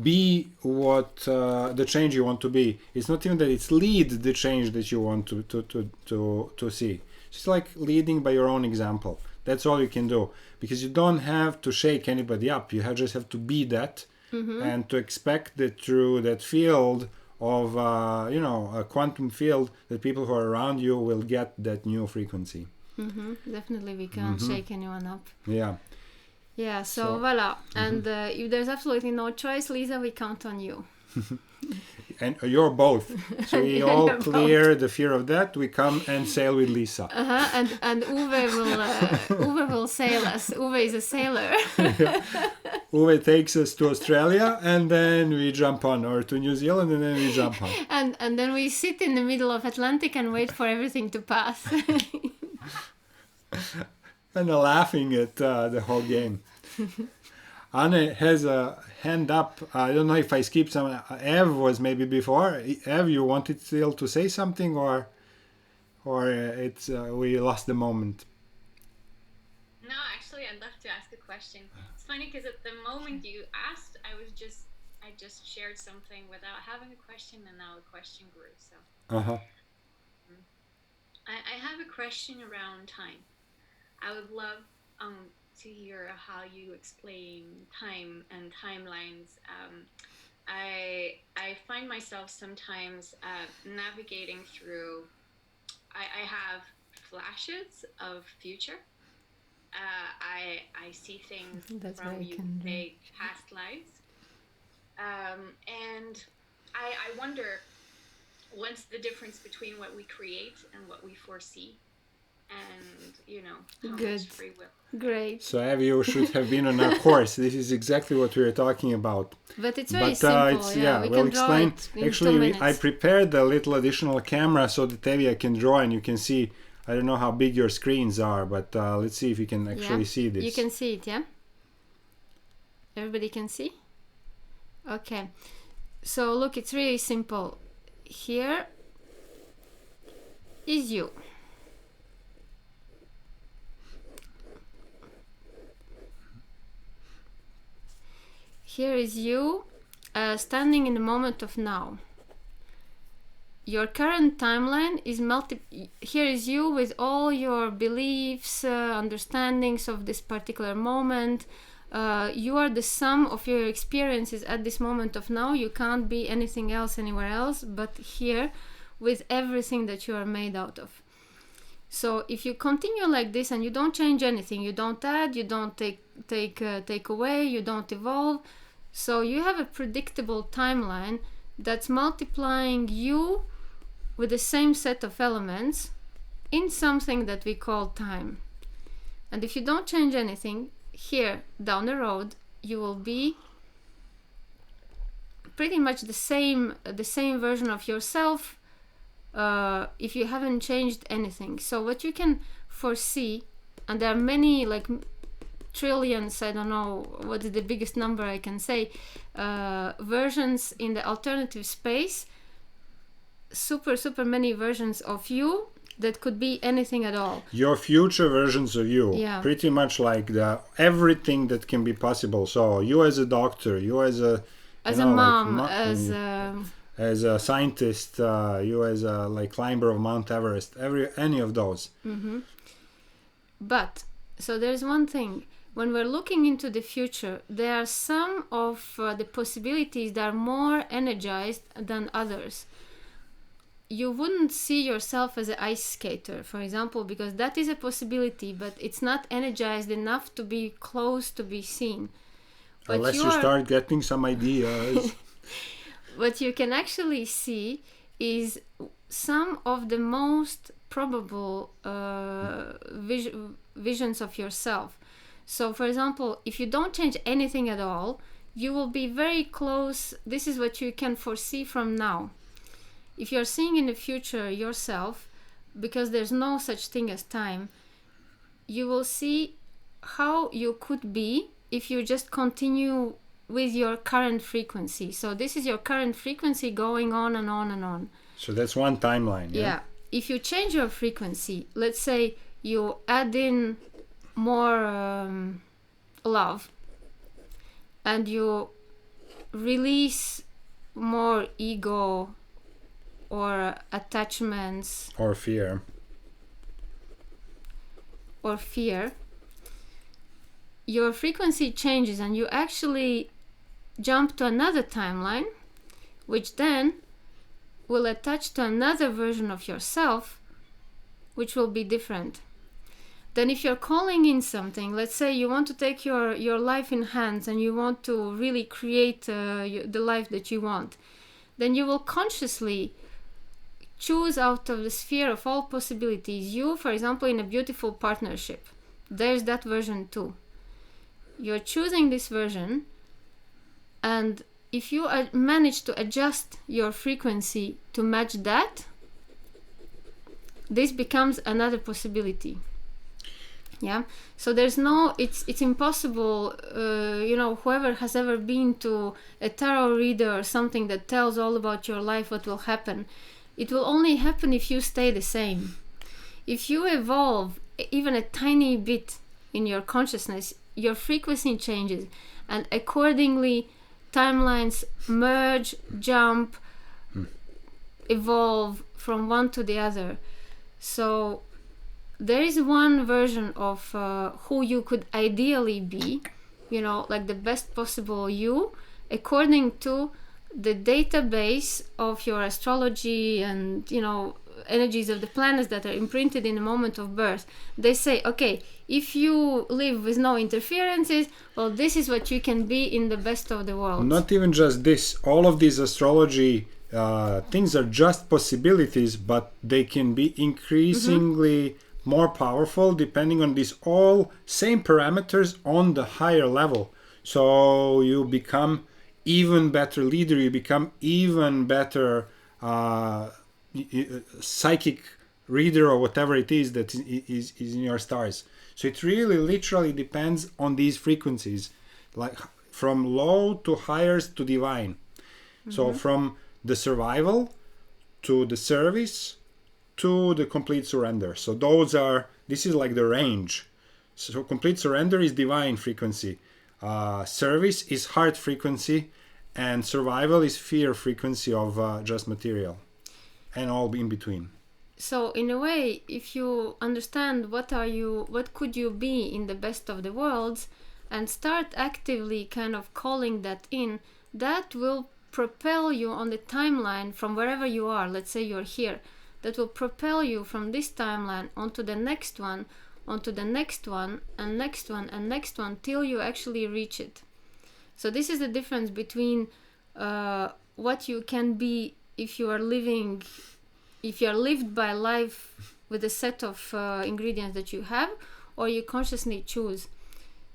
be what the change you want to be. It's not even that, it's lead the change that you want to see. It's like leading by your own example. That's all you can do, because you don't have to shake anybody up. You just have to be that, and to expect that through that field of a quantum field, that people who are around you will get that new frequency. Definitely, we can't shake anyone up. Yeah, so voila. And if there's absolutely no choice, Lisa, we count on you. And you're both. So we all clear the fear of that. We come and sail with Lisa. And Uwe will sail us. Uwe is a sailor. Uwe takes us to Australia, and then we jump on, or to New Zealand, and then we jump on. And then we sit in the middle of Atlantic and wait for everything to pass. And laughing at the whole game. Anne has a hand up. I don't know if I skipped some. Ev was maybe before. Ev, you wanted still to say something, or it's we lost the moment? No, actually, I'd love to ask a question. It's funny because at the moment you asked, I just shared something without having a question, and now a question grew. So I have a question around time. I would love to hear how you explain time and timelines. I find myself sometimes navigating through. I have flashes of future. I see things from past lives, and I wonder what's the difference between what we create and what we foresee. And how much free will. Great. So Ev, you should have been on our course. This is exactly what we are talking about. But it's very simple. We we'll can explain. draw it in Actually, 2 minutes. I prepared a little additional camera so that Evia can draw, and you can see. I don't know how big your screens are, but let's see if you can actually see this. You can see it, yeah? Everybody can see? Okay. So look, it's really simple. Here is you. Here is you standing in the moment of now. Your current timeline is here is you with all your beliefs, understandings of this particular moment. You are the sum of your experiences at this moment of now. You can't be anything else anywhere else but here with everything that you are made out of. So if you continue like this and you don't change anything, you don't add, you don't take away, you don't evolve, so you have a predictable timeline that's multiplying you with the same set of elements in something that we call time. And if you don't change anything, here down the road you will be pretty much the same version of yourself if you haven't changed anything. So what you can foresee, and there are many, like trillions, I don't know what is the biggest number I can say, versions in the alternative space, super many versions of you that could be anything at all. Your future versions of you, pretty much like everything that can be possible. So you as a doctor, you as a mom, as a scientist, you as a climber of Mount Everest, any of those. But so there's one thing. When we're looking into the future, there are some of the possibilities that are more energized than others. You wouldn't see yourself as an ice skater, for example, because that is a possibility, but it's not energized enough to be close to be seen. But unless you start getting some ideas. what you can actually see is some of the most probable visions of yourself. So, for example, if you don't change anything at all, you will be very close. This is what you can foresee from now. If you're seeing in the future yourself, because there's no such thing as time, you will see how you could be if you just continue with your current frequency. So this is your current frequency going on and on and on. So that's one timeline. Yeah. If you change your frequency, let's say you add in more love, and you release more ego or attachments Or fear. Your frequency changes and you actually jump to another timeline, which then will attach to another version of yourself, which will be different. Then if you're calling in something, let's say you want to take your life in hands and you want to really create the life that you want, then you will consciously choose out of the sphere of all possibilities. You, for example, in a beautiful partnership, there's that version too. You're choosing this version, and if you manage to adjust your frequency to match that, this becomes another possibility. Yeah, so there's no, it's impossible. Whoever has ever been to a tarot reader or something that tells all about your life, what will happen, it will only happen if you stay the same. If you evolve even a tiny bit in your consciousness, your frequency changes, and accordingly timelines merge, jump, evolve from one to the other. So there is one version of who you could ideally be, like the best possible you, according to the database of your astrology and, energies of the planets that are imprinted in the moment of birth. They say, okay, if you live with no interferences, well, this is what you can be in the best of the world. Not even just this. All of these astrology things are just possibilities, but they can be increasingly more powerful depending on these all same parameters on the higher level. So you become even better leader, you become even better psychic reader or whatever it is that is in your stars. So it really literally depends on these frequencies, like from low to higher to divine. So from the survival to the service to the complete surrender. So this is like the range. So complete surrender is divine frequency, service is heart frequency, and survival is fear frequency of just material, and all in between. So in a way, if you understand what could you be in the best of the worlds, and start actively kind of calling that in, that will propel you on the timeline from wherever you are. Let's say you're here, that will propel you from this timeline onto the next one, onto the next one, and next one, and next one, till you actually reach it. So this is the difference between what you can be if you are lived by life with a set of ingredients that you have, or you consciously choose.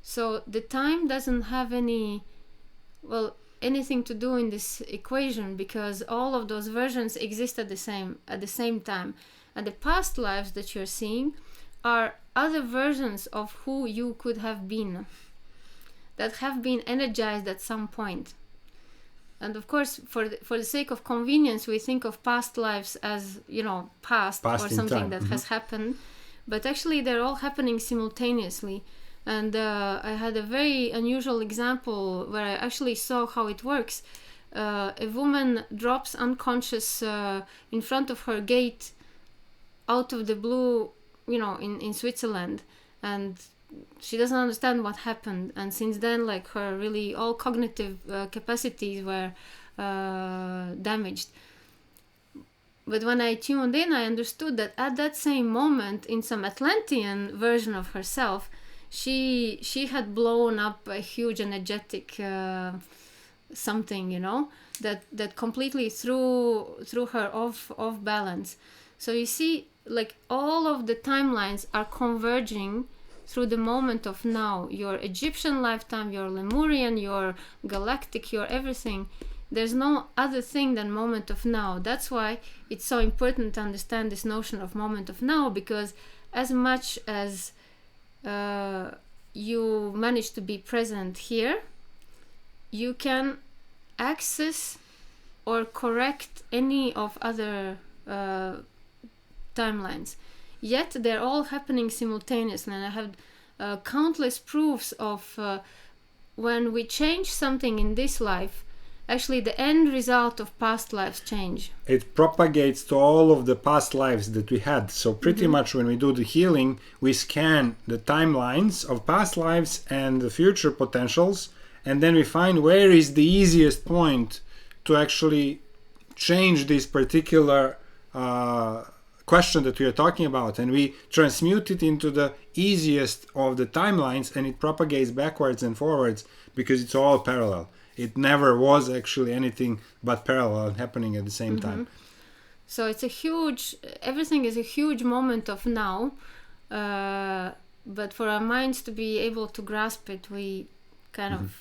So the time doesn't have anything to do in this equation, because all of those versions exist at the same time. And the past lives that you're seeing are other versions of who you could have been, that have been energized at some point. And of course, for the sake of convenience, we think of past lives as, past or something that has happened. But actually, they're all happening simultaneously. And I had a very unusual example where I actually saw how it works. A woman drops unconscious in front of her gate out of the blue, in Switzerland. And she doesn't understand what happened. And since then, like, her really all cognitive capacities were damaged. But when I tuned in, I understood that at that same moment, in some Atlantean version of herself, she had blown up a huge energetic something, you know, that completely threw her off balance. So you see, like, all of the timelines are converging through the moment of now. Your Egyptian lifetime, your Lemurian, your galactic, your everything. There's no other thing than moment of now. That's why it's so important to understand this notion of moment of now, because as much as you manage to be present here, you can access or correct any of other timelines. Yet they're all happening simultaneously, and I have countless proofs of when we change something in this life, actually the end result of past lives change. It propagates to all of the past lives that we had. So pretty much when we do the healing, we scan the timelines of past lives and the future potentials, and then we find where is the easiest point to actually change this particular question that we are talking about, and we transmute it into the easiest of the timelines, and it propagates backwards and forwards because it's all parallel. It never was actually anything but parallel happening at the same time. So it's everything is a huge moment of now, but for our minds to be able to grasp it, we kind of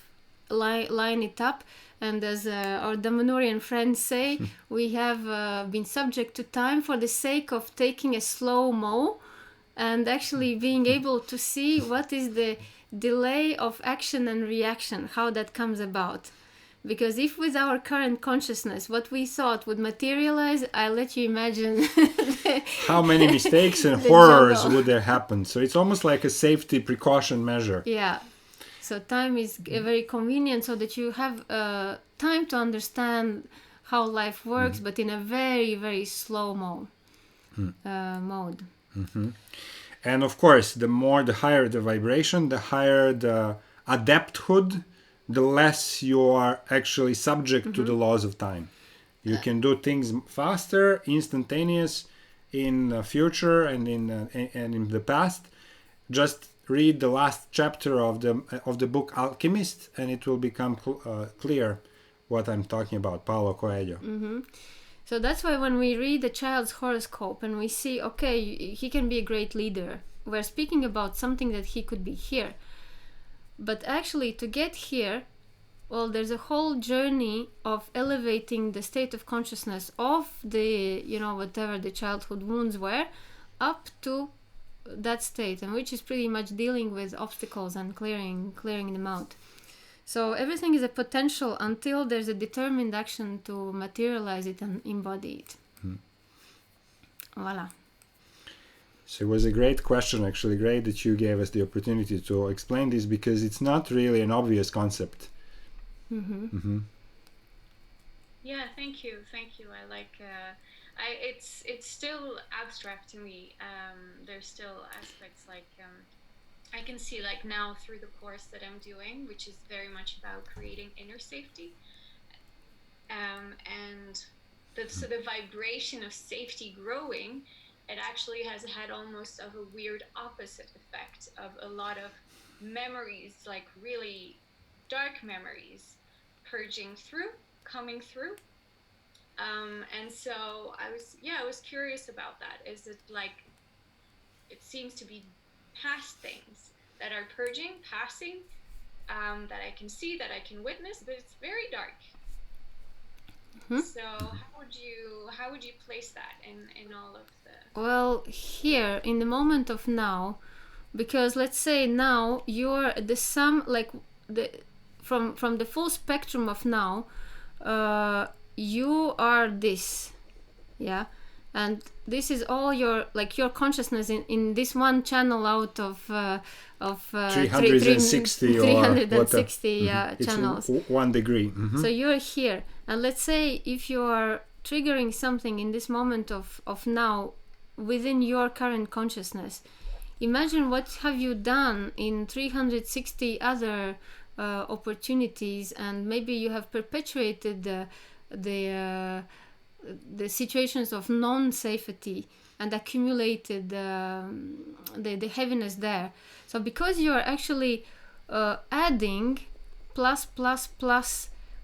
line it up. And as our Damanurian friends say, we have been subject to time for the sake of taking a slow-mo and actually being able to see what is the delay of action and reaction, how that comes about. Because if with our current consciousness what we thought would materialize, I'll let you imagine how many mistakes and horrors would there happen. So it's almost like a safety precaution measure. Yeah. So time is very convenient so that you have time to understand how life works, but in a very, very slow mode. And of course, the higher the vibration, the higher the adepthood, the less you are actually subject to the laws of time. You can do things faster, instantaneous, in the future and in the past. Just read the last chapter of the book Alchemist, and it will become clear what I'm talking about. Paulo Coelho. So that's why when we read a child's horoscope and we see, okay, he can be a great leader, we're speaking about something that he could be here. But actually, to get here, well, there's a whole journey of elevating the state of consciousness of the, whatever the childhood wounds were, up to that state, and which is pretty much dealing with obstacles and clearing them out. So everything is a potential until there's a determined action to materialize it and embody it. Voila. So it was a great question, actually. Great that you gave us the opportunity to explain this, because it's not really an obvious concept. Yeah, thank you. I like. It's still abstract to me. There's still aspects like I can see, like, now through the course that I'm doing, which is very much about creating inner safety, and the vibration of safety growing. It actually has had almost of a weird opposite effect of a lot of memories, like really dark memories, coming through. And so I was curious about that. Is it like, it seems to be past things that are passing, that I can see, that I can witness, but it's very dark. So how would you place that in all of the... Well, here in the moment of now, because let's say now you're the sum, like from the full spectrum of now, you are this, yeah, and this is all your consciousness in this one channel out of 360 channels. It's 1 degree. So you're here, and let's say if you are triggering something in this moment of now within your current consciousness, imagine what have you done in 360 other opportunities, and maybe you have perpetuated the situations of non-safety and accumulated the heaviness there. So because you're actually adding plus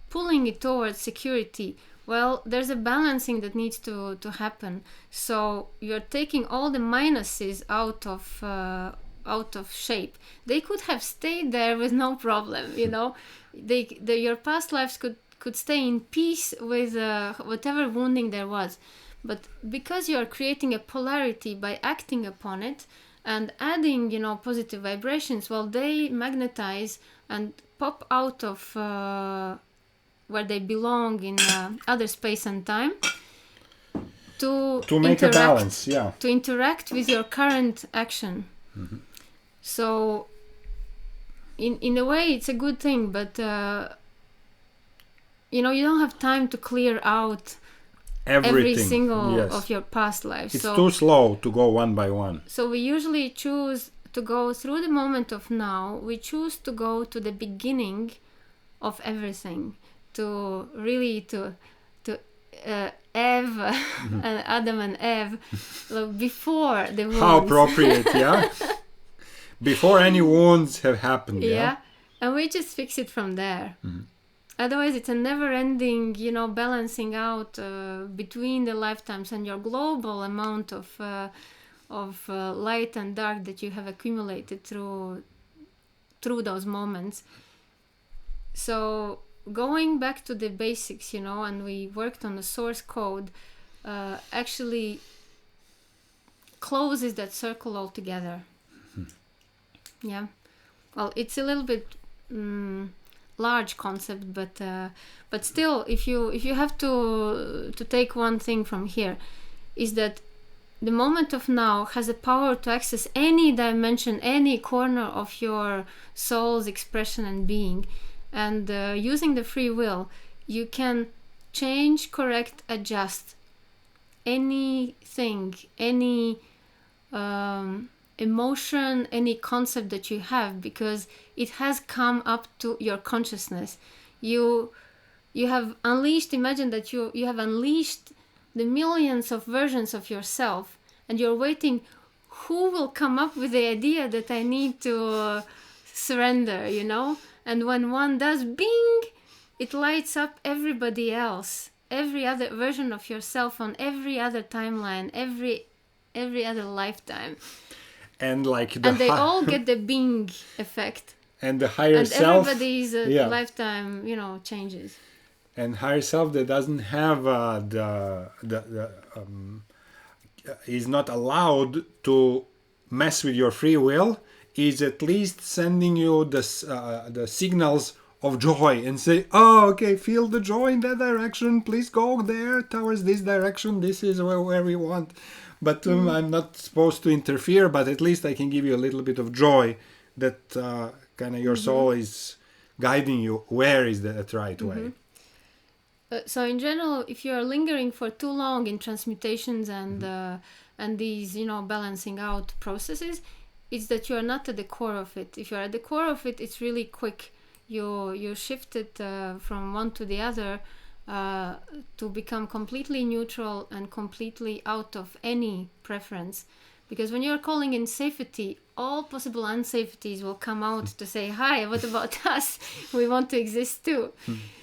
pulling it towards security. Well, there's a balancing that needs to happen. So you're taking all the minuses out of shape. They could have stayed there with no problem, you know. Your past lives could stay in peace with whatever wounding there was. But because you're creating a polarity by acting upon it and adding, you know, positive vibrations, well, they magnetize and pop out of where they belong in other space and time to make a balance, yeah. To interact with your current action. Mm-hmm. So, in a way, it's a good thing, but you know, you don't have time to clear out every single of your past lives. It's too slow to go one by one. So we usually choose to go through the moment of now. We choose to go to the beginning of everything, to really to Eve and Adam and Eve, like before the wounds. How appropriate, yeah. Before any wounds have happened, yeah. And we just fix it from there. Mm-hmm. Otherwise, it's a never-ending, you know, balancing out between the lifetimes and your global amount of light and dark that you have accumulated through those moments. So going back to the basics, you know, and we worked on the source code, actually closes that circle altogether. Mm-hmm. Yeah. Well, it's a little bit large concept, but still, if you have to take one thing from here, is that the moment of now has the power to access any dimension, any corner of your soul's expression and being. And using the free will, you can change, correct, adjust anything, any emotion, any concept that you have, because it has come up to your consciousness. You have unleashed, imagine that you have unleashed the millions of versions of yourself, and you're waiting who will come up with the idea that I need to surrender, you know. And when one does, bing, it lights up everybody else, every other version of yourself on every other timeline, every other lifetime. And they all get the bing effect. And the higher self, everybody's lifetime, you know, changes. And higher self that doesn't have is not allowed to mess with your free will, is at least sending you the signals of joy and say, oh, okay, feel the joy in that direction, please go there towards this direction, this is where we want. But I'm not supposed to interfere, but at least I can give you a little bit of joy that kind of your soul is guiding you. Where is that right way? So in general, if you are lingering for too long in transmutations and these, you know, balancing out processes, it's that you are not at the core of it. If you are at the core of it, it's really quick. You shift it from one to the other to become completely neutral and completely out of any preference. Because when you're calling in safety, all possible unsafeties will come out to say, hi, what about us? We want to exist too.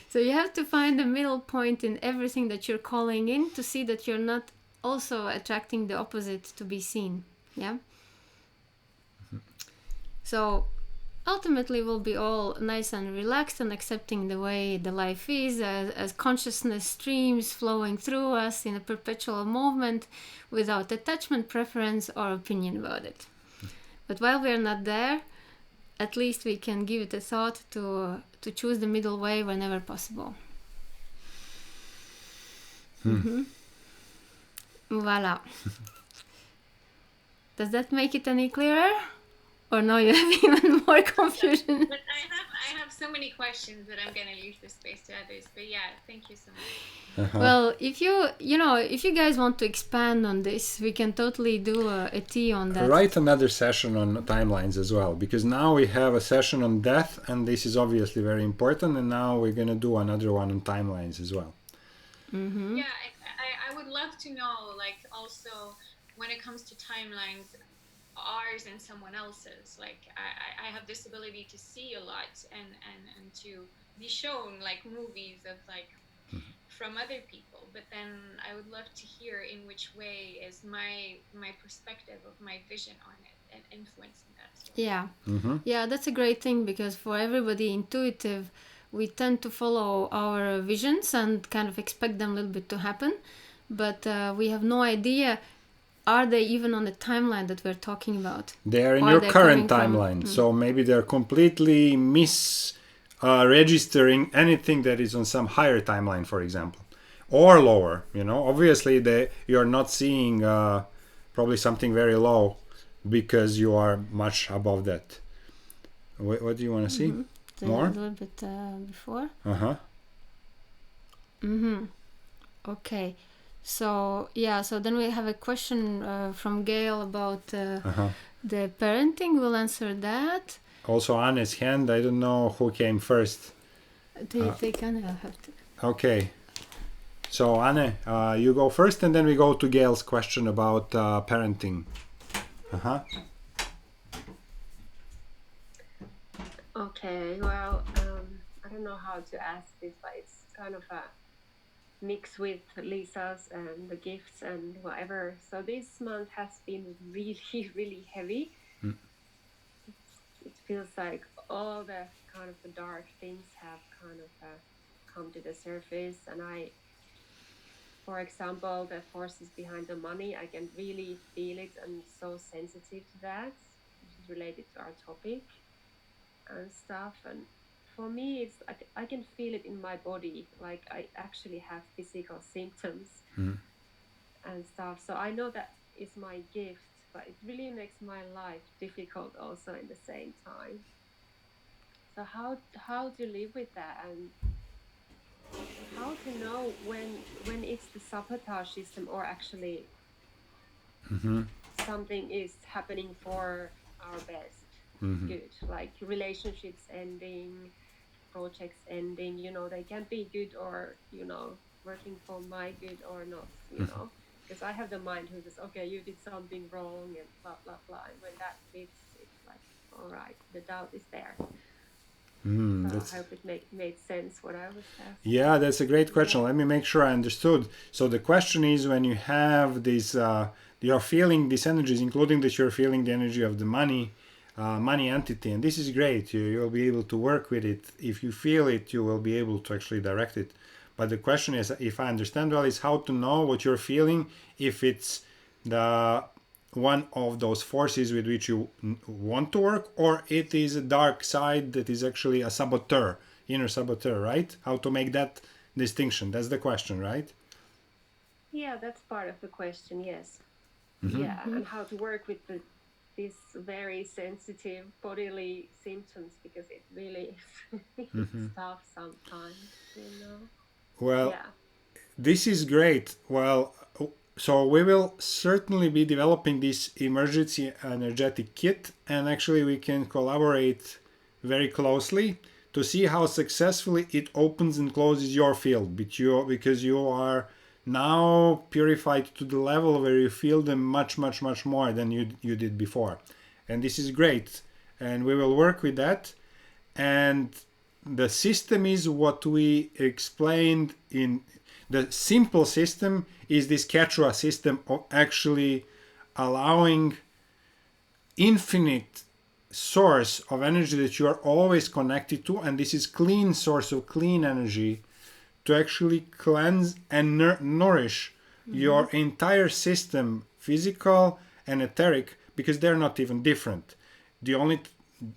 So you have to find the middle point in everything that you're calling in to see that you're not also attracting the opposite to be seen. Yeah. So ultimately we'll be all nice and relaxed and accepting the way the life is as consciousness streams flowing through us in a perpetual movement without attachment, preference or opinion about it. But while we're not there, at least we can give it a thought to choose the middle way whenever possible. Voila. Does that make it any clearer? Or no, you have even more confusion? But I have so many questions that I'm going to leave the space to others. But yeah, thank you so much. Well, if you guys want to expand on this, we can totally do a tea on that. Write another session on timelines as well, because now we have a session on death, and this is obviously very important, and now we're going to do another one on timelines as well. Yeah, I would love to know, like, also when it comes to timelines, ours and someone else's. Like I have this ability to see a lot and to be shown like movies of like from other people, but then I would love to hear in which way is my perspective of my vision on it and influencing that as well. Yeah. Mm-hmm. Yeah, that's a great thing, because for everybody intuitive, we tend to follow our visions and kind of expect them a little bit to happen, but we have no idea, are they even on the timeline that we're talking about? They are in Or your they're current coming from- timeline, so maybe they're completely registering anything that is on some higher timeline, for example, or lower. Obviously you're not seeing probably something very low because you are much above that. What do you want to see? More? A little bit before. Uh-huh. Okay. So then we have a question from Gail about the parenting. We'll answer that. Also Anne's hand. I don't know who came first. They kind of have to. Okay. So Anne, you go first, and then we go to Gail's question about parenting. Okay, well, I don't know how to ask this, but it's kind of a mix with Lisa's and the gifts and whatever. So this month has been really, really heavy. It feels like all the kind of the dark things have kind of come to the surface. And for example, the forces behind the money, I can really feel it and so sensitive to that, which is related to our topic and stuff. And for me, it's I can feel it in my body, like I actually have physical symptoms and stuff. So I know that is my gift, but it really makes my life difficult also in the same time. So how to live with that, and how to know when it's the sabotage system or actually something is happening for our best. Good, like relationships ending, projects ending, they can be good or working for my good or not, because I have the mind who says, okay, you did something wrong and blah blah blah, and when that fits, it's like, all right, the doubt is there. So I hope it made sense what I was asking. Yeah, that's a great question. Let me make sure I understood. So the question is, when you have this, you're feeling these energies, including that you're feeling the energy of the money entity, and this is great. You'll be able to work with it. If you feel it, you will be able to actually direct it. But the question is, if I understand well, is how to know what you're feeling, if it's the one of those forces with which you want to work, or it is a dark side that is actually a saboteur, inner saboteur, right? How to make that distinction? That's the question, right? Yeah, that's part of the question, yes. Yeah, and how to work with these very sensitive bodily symptoms, because it really is tough sometimes, Well, this is great. Well, so we will certainly be developing this emergency energetic kit, and actually we can collaborate very closely to see how successfully it opens and closes your field, because you are now purified to the level where you feel them much more than you did before. And this is great, and we will work with that. And the system is what we explained in the simple system, is this Quechua system of actually allowing infinite source of energy that you are always connected to, and this is clean source of clean energy, to actually cleanse and nourish your entire system, physical and etheric, because they're not even different. The only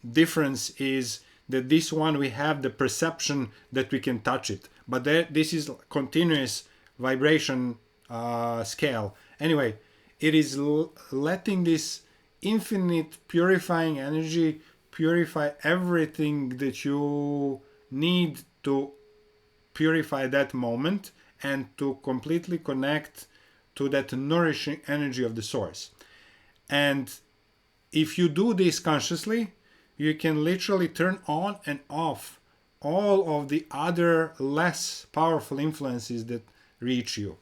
difference is that this one we have the perception that we can touch it, but this is continuous vibration scale. Anyway, it is letting this infinite purifying energy purify everything that you need to purify that moment, and to completely connect to that nourishing energy of the source. And if you do this consciously, you can literally turn on and off all of the other less powerful influences that reach you.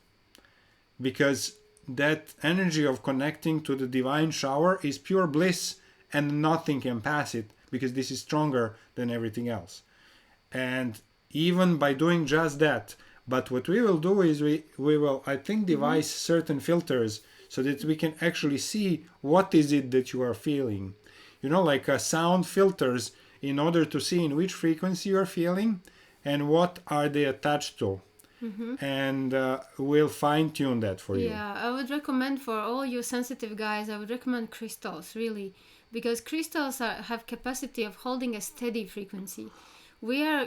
Because that energy of connecting to the divine shower is pure bliss, and nothing can pass it, because this is stronger than everything else. And even by doing just that, but what we will do is we will, I think, devise certain filters so that we can actually see what is it that you are feeling. Like sound filters, in order to see in which frequency you are feeling and what are they attached to. And we'll fine-tune that for you. Yeah, I would recommend for all you sensitive guys, I would recommend crystals, really, because crystals have capacity of holding a steady frequency. We are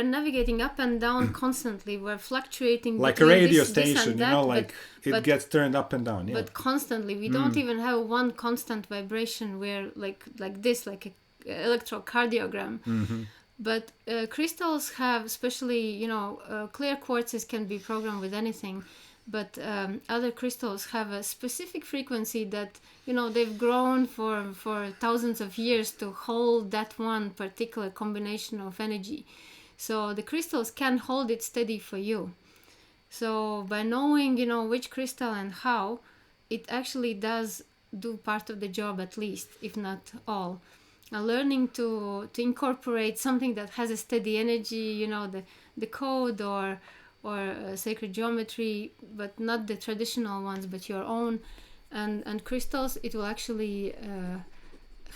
navigating up and down constantly. We're fluctuating like a radio this station, and that, it gets turned up and down. Yeah. But constantly, we don't even have one constant vibration. We're like this, like a electrocardiogram. But crystals have, especially, clear quartzes can be programmed with anything, but other crystals have a specific frequency that, they've grown for thousands of years to hold that one particular combination of energy. So the crystals can hold it steady for you. So by knowing, which crystal and how, it actually does do part of the job, at least, if not all. Learning to incorporate something that has a steady energy, the code or sacred geometry, but not the traditional ones, but your own, and crystals, it will actually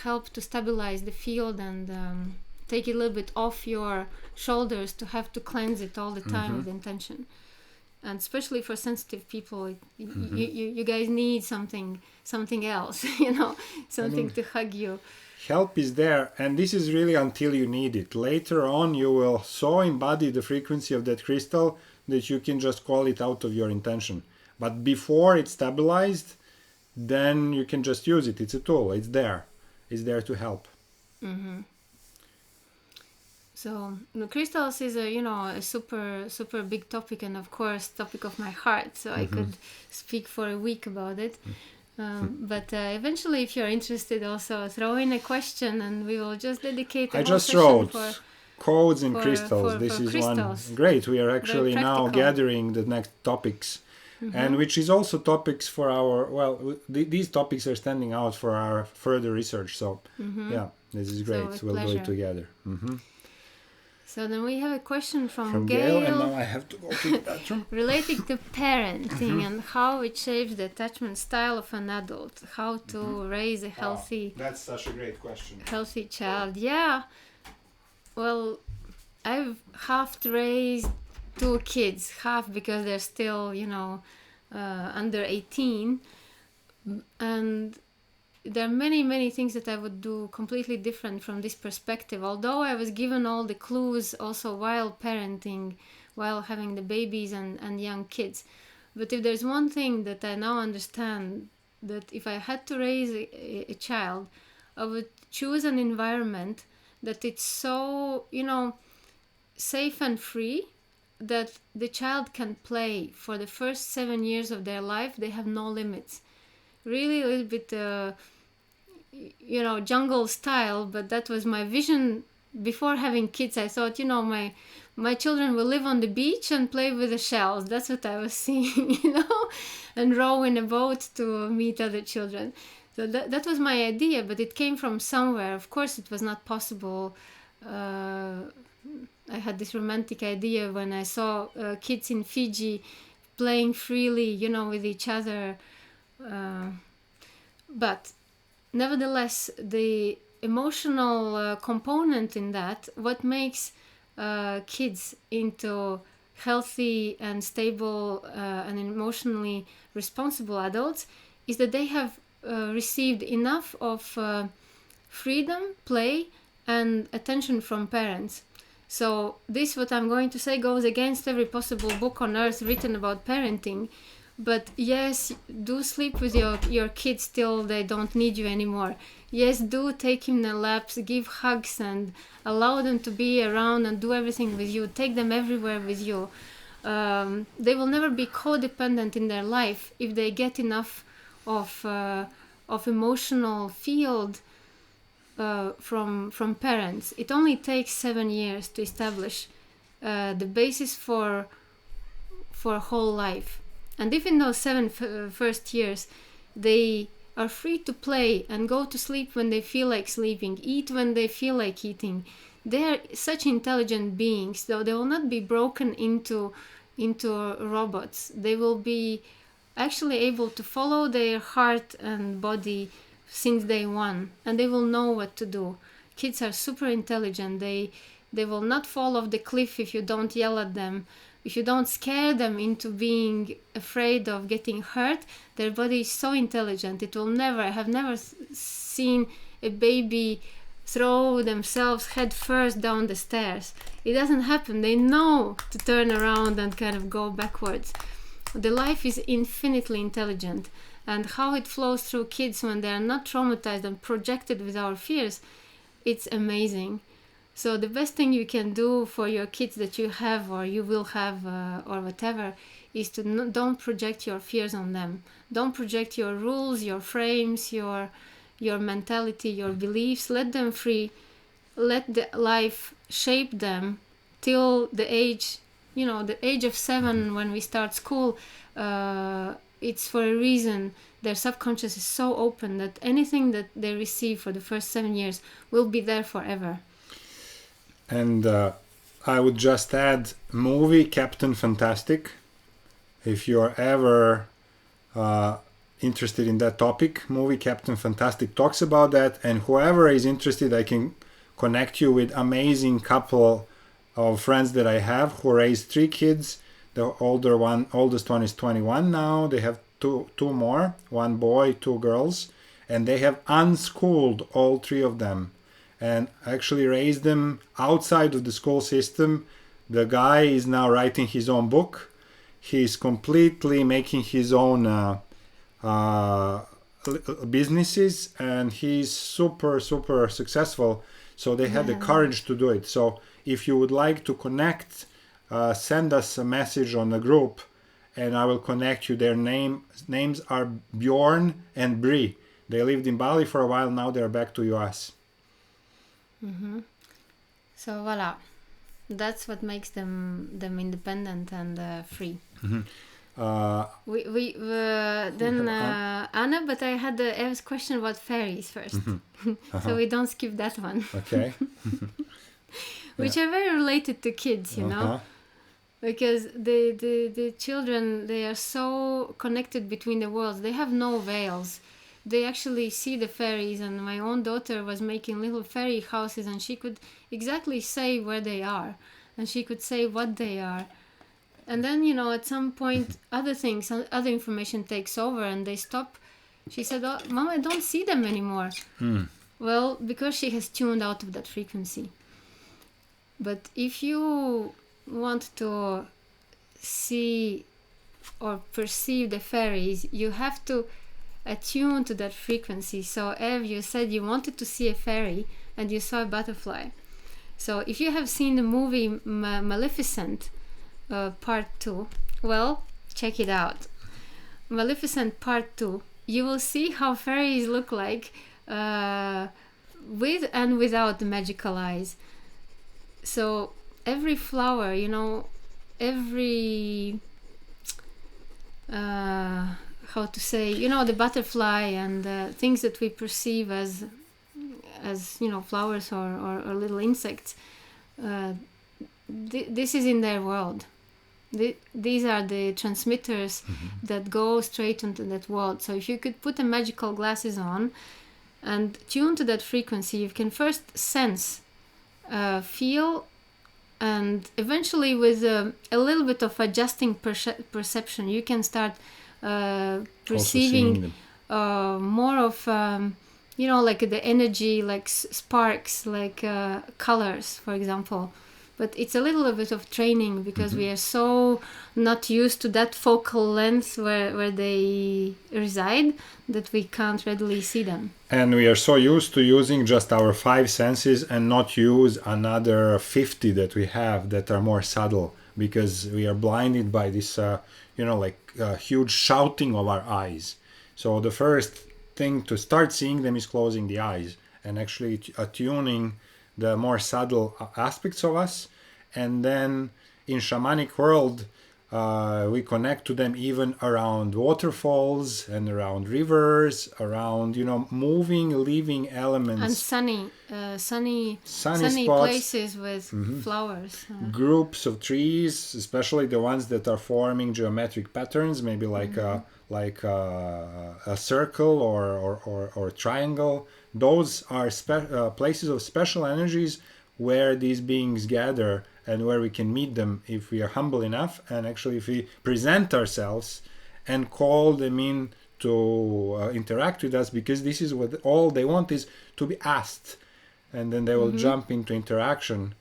help to stabilize the field and take it a little bit off your shoulders to have to cleanse it all the time with intention. And especially for sensitive people, you guys need something else, to hug you. Help is there, and this is really until you need it. Later on, you will so embody the frequency of that crystal that you can just call it out of your intention. But before it's stabilized, then you can just use it. It's a tool. It's there. It's there to help. So crystals is a super big topic, and of course topic of my heart. So I could speak for a week about it. But eventually, if you're interested, also throw in a question, and we will just dedicate. I just wrote codes in crystals. This is crystals. One great. We are actually now gathering the next topics, and which is also topics for our. These topics are standing out for our further research. So yeah, this is great. So we'll pleasure. do it together. So then we have a question from Gail, and now I have to go to the bathroom. Relating to parenting and how it shapes the attachment style of an adult. How to raise a healthy... That's such a great question. Healthy child. Yeah. Well, I've half raised 2 kids. Half because they're still, under 18. And... there are many things that I would do completely different from this perspective, although I was given all the clues also while parenting, while having the babies and young kids. But if there's one thing that I now understand, that if I had to raise a child, I would choose an environment that it's so, safe and free, that the child can play for the first 7 years of their life. They have no limits. Really a little bit, jungle style, but that was my vision before having kids. I thought, my children will live on the beach and play with the shells. That's what I was seeing, and row in a boat to meet other children. So that was my idea, but it came from somewhere. Of course, it was not possible. I had this romantic idea when I saw kids in Fiji playing freely, with each other. But nevertheless, the emotional component in that, what makes kids into healthy and stable and emotionally responsible adults, is that they have received enough of freedom, play, and attention from parents. So this, what I'm going to say, goes against every possible book on earth written about parenting. But yes, do sleep with your kids till they don't need you anymore. Yes, do take him in laps, give hugs, and allow them to be around and do everything with you. Take them everywhere with you. They will never be codependent in their life if they get enough of emotional field from parents. It only takes 7 years to establish the basis for whole life. And if in those first years they are free to play and go to sleep when they feel like sleeping, eat when they feel like eating, they are such intelligent beings, though they will not be broken into robots. They will be actually able to follow their heart and body since day one, and they will know what to do. Kids are super intelligent. They will not fall off the cliff if you don't yell at them. If you don't scare them into being afraid of getting hurt, their body is so intelligent. It will never, I have never seen a baby throw themselves head first down the stairs. It doesn't happen. They know to turn around and kind of go backwards. The life is infinitely intelligent, and how it flows through kids when they are not traumatized and projected with our fears, it's amazing. So the best thing you can do for your kids that you have or you will have or whatever is to don't project your fears on them. Don't project your rules, your frames, your mentality, your beliefs. Let them free. Let the life shape them till the age, the age of 7 when we start school. It's for a reason. Their subconscious is so open that anything that they receive for the first 7 years will be there forever. And I would just add movie Captain Fantastic. If you're ever interested in that topic, movie Captain Fantastic talks about that. And whoever is interested, I can connect you with amazing couple of friends that I have who raised 3 kids. The oldest one is 21 now. They have two more, 1 boy, 2 girls, and they have unschooled all 3 of them and actually raised them outside of the school system. The guy is now writing his own book. He's completely making his own businesses, and he's super successful. So they had the courage to do it. So if you would like to connect, send us a message on the group and I will connect you. Their names are Bjorn and Bri. They lived in Bali for a while. Now they're back to US. Mm-hmm. So voila, that's what makes them independent and free. Mm-hmm. We then Anna, but I had Ev's question about fairies first. Mm-hmm. So we don't skip that one. Okay. Which are very related to kids, know, because the children, they are so connected between the worlds. They have no veils. They actually see the fairies, and my own daughter was making little fairy houses, and she could exactly say where they are, and she could say what they are. And then, at some point, other information takes over, and they stop. She said, "Oh, Mom, I don't see them anymore." Well, because she has tuned out of that frequency. But if you want to see or perceive the fairies, you have to attune to that frequency. So Ev, you said you wanted to see a fairy and you saw a butterfly. So if you have seen the movie Maleficent Part 2, well, check it out. Maleficent Part 2, you will see how fairies look like with and without the magical eyes. So every flower, every how to say, the butterfly and things that we perceive as flowers or little insects, this is in their world. These are the transmitters that go straight into that world. So if you could put the magical glasses on and tune to that frequency, you can first sense, feel, and eventually with a little bit of adjusting perception, you can start perceiving more of like the energy, like sparks, like colors, for example. But it's a little bit of training because we are so not used to that focal length where they reside that we can't readily see them. And we are so used to using just our 5 senses and not use another 50 that we have that are more subtle, because we are blinded by this, huge shouting of our eyes. So the first thing to start seeing them is closing the eyes and actually attuning the more subtle aspects of us. And then in shamanic world, We connect to them even around waterfalls and around rivers, around moving, living elements. And sunny spots, places with flowers. Groups of trees, especially the ones that are forming geometric patterns, maybe like a circle or triangle. Those are places of special energies where these beings gather and where we can meet them if we are humble enough, and actually if we present ourselves and call them in to interact with us, because this is what all they want is to be asked, and then they will jump into interaction.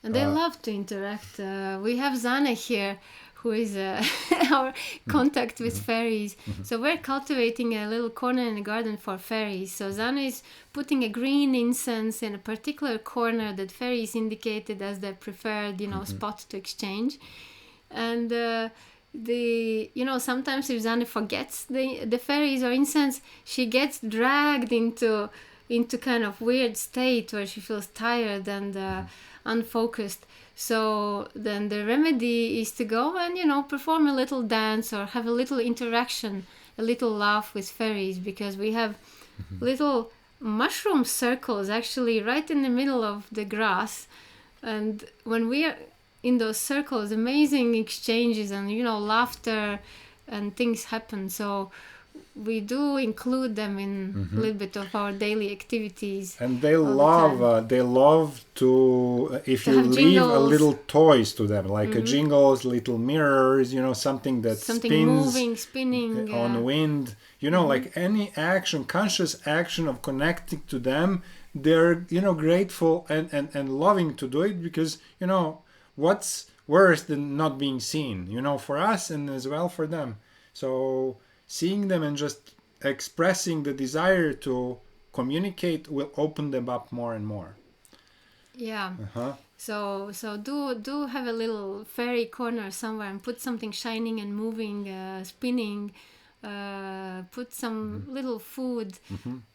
And they love to interact. We have Zana here, who is our contact with fairies. So we're cultivating a little corner in the garden for fairies. So Zana is putting a green incense in a particular corner that fairies indicated as their preferred, spot to exchange. And sometimes if Zana forgets the fairies or incense, she gets dragged into kind of weird state where she feels tired and unfocused. So then the remedy is to go and perform a little dance or have a little interaction, a little laugh with fairies, because we have little mushroom circles actually right in the middle of the grass, and when we are in those circles, amazing exchanges and laughter and things happen. So we do include them in a little bit of our daily activities. And they love to, if you leave jingles, a little toys to them, like a jingles, little mirrors, something that spins, spinning on wind, like any action, conscious action of connecting to them. They're, grateful and loving to do it, because, what's worse than not being seen, for us and as well for them. So seeing them and just expressing the desire to communicate will open them up more and more. Yeah. So do have a little fairy corner somewhere and put something shining and moving, spinning. Put some little food.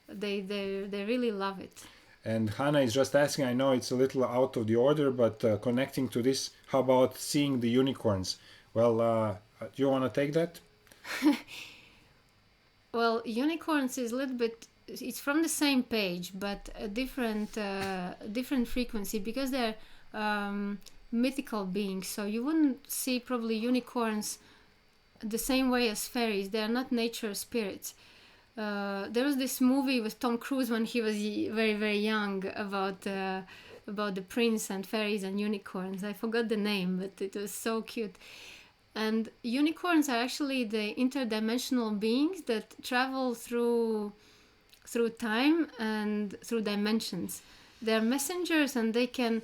They really love it. And Hannah is just asking, I know it's a little out of the order, but connecting to this, how about seeing the unicorns? Well, do you want to take that? Well, unicorns is a little bit, it's from the same page, but a different frequency, because they're mythical beings. So you wouldn't see probably unicorns the same way as fairies. They are not nature spirits. There was this movie with Tom Cruise when he was very, very young about the prince and fairies and unicorns. I forgot the name, but it was so cute. And unicorns are actually the interdimensional beings that travel through time and through dimensions. They're messengers, and they can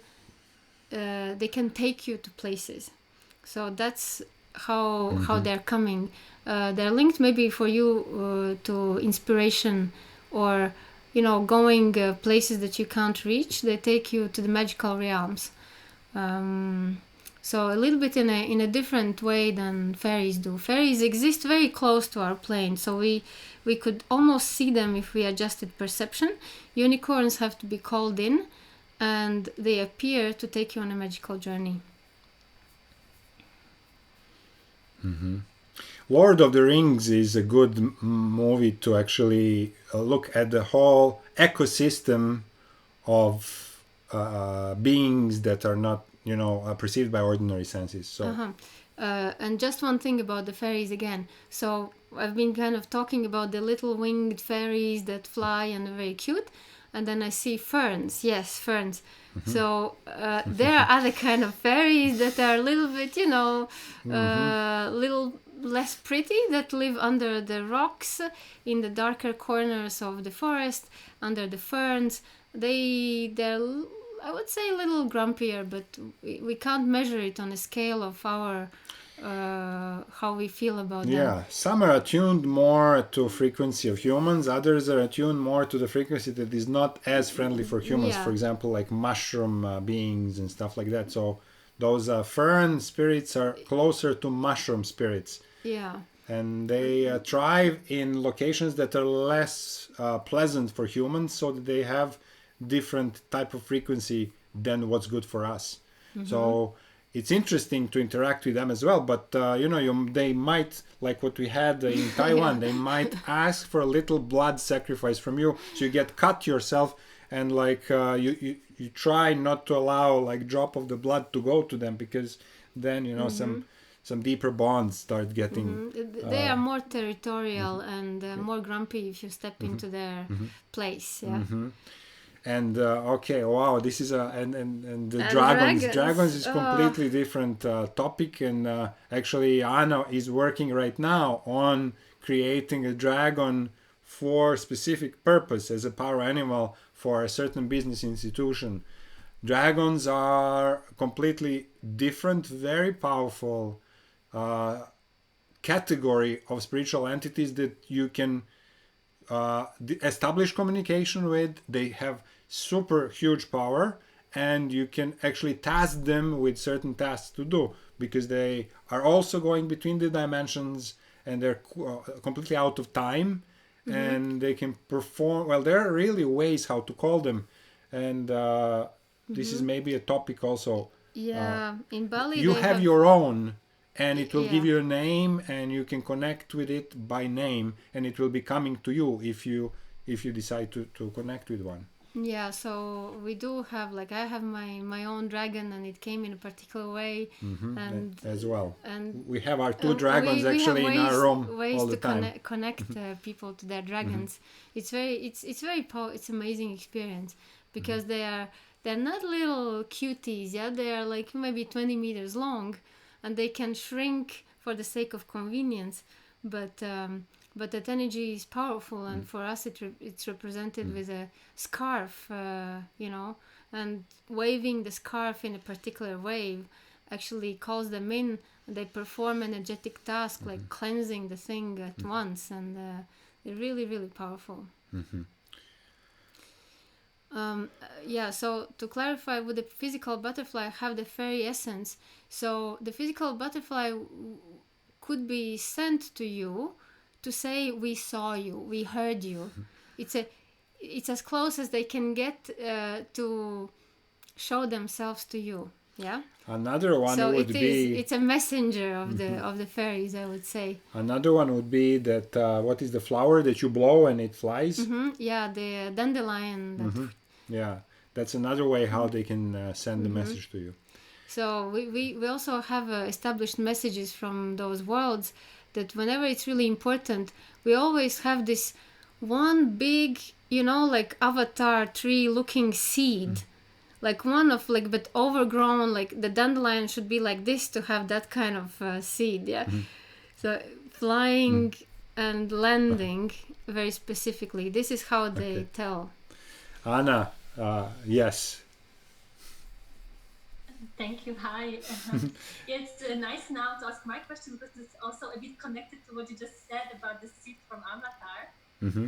take you to places. So that's how they're coming. They're linked maybe for you to inspiration, or going places that you can't reach. They take you to the magical realms. So a little bit in a different way than fairies do. Fairies exist very close to our plane, so we could almost see them if we adjusted perception. Unicorns have to be called in, and they appear to take you on a magical journey. Lord of the Rings is a good movie to actually look at the whole ecosystem of beings that are not perceived by ordinary senses. So and just one thing about the fairies again. So I've been kind of talking about the little winged fairies that fly and are very cute, and then I see ferns. Yes, ferns. So there are other kind of fairies that are a little bit, little less pretty, that live under the rocks in the darker corners of the forest, under the ferns. They're, I would say, a little grumpier, but we can't measure it on a scale of our how we feel about them. Yeah, some are attuned more to frequency of humans, others are attuned more to the frequency that is not as friendly for humans. For example, like mushroom beings and stuff like that. So those fern spirits are closer to mushroom spirits. Yeah. And they thrive in locations that are less pleasant for humans, so that they have different type of frequency than what's good for us. So it's interesting to interact with them as well. But they might, like what we had in Taiwan, they might ask for a little blood sacrifice from you, so you get cut yourself, and like you try not to allow like drop of the blood to go to them, because then some deeper bonds start getting. They are more territorial and more grumpy if you step into their place. Yeah. And okay, wow, this is and the And dragons is completely different topic, and actually Anna is working right now on creating a dragon for specific purpose as a power animal for a certain business institution. Dragons are completely different, very powerful category of spiritual entities that you can establish communication with. They have super huge power, and you can actually task them with certain tasks to do, because they are also going between the dimensions, and they're completely out of time, and they can perform well. There are really ways how to call them, and this is maybe a topic also. Yeah, in Bali you they have your own, and it will give you a name, and you can connect with it by name, and it will be coming to you if you decide to connect with one. Yeah, so we do have, like, I have my own dragon, and it came in a particular way, and as well. And we have our two dragons actually in our room ways all the to time. Connect people to their dragons. It's it's amazing experience, because they're not little cuties. Yeah, they are like maybe 20 meters long, and they can shrink for the sake of convenience, but that energy is powerful, and for us it's represented with a scarf, and waving the scarf in a particular way actually calls them in, and they perform energetic task like cleansing the thing at once, and they're really, really powerful. So to clarify, with the physical butterfly, have the fairy essence. So the physical butterfly could be sent to you to say, we saw you, we heard you. It's as close as they can get to show themselves to you. Yeah. Another one would be. It's a messenger of the fairies, I would say. Another one would be that. What is the flower that you blow and it flies? Yeah, the dandelion. Yeah, that's another way how they can send the message to you. So we also have established messages from those worlds, that whenever it's really important, we always have this one big, like avatar tree looking seed, like one of like, but overgrown, like the dandelion should be like this to have that kind of seed. Yeah. So flying and landing very specifically. This is how they tell. Anna, yes. Thank you. Hi. It's nice now to ask my question, because it's also a bit connected to what you just said about the seed from Avatar.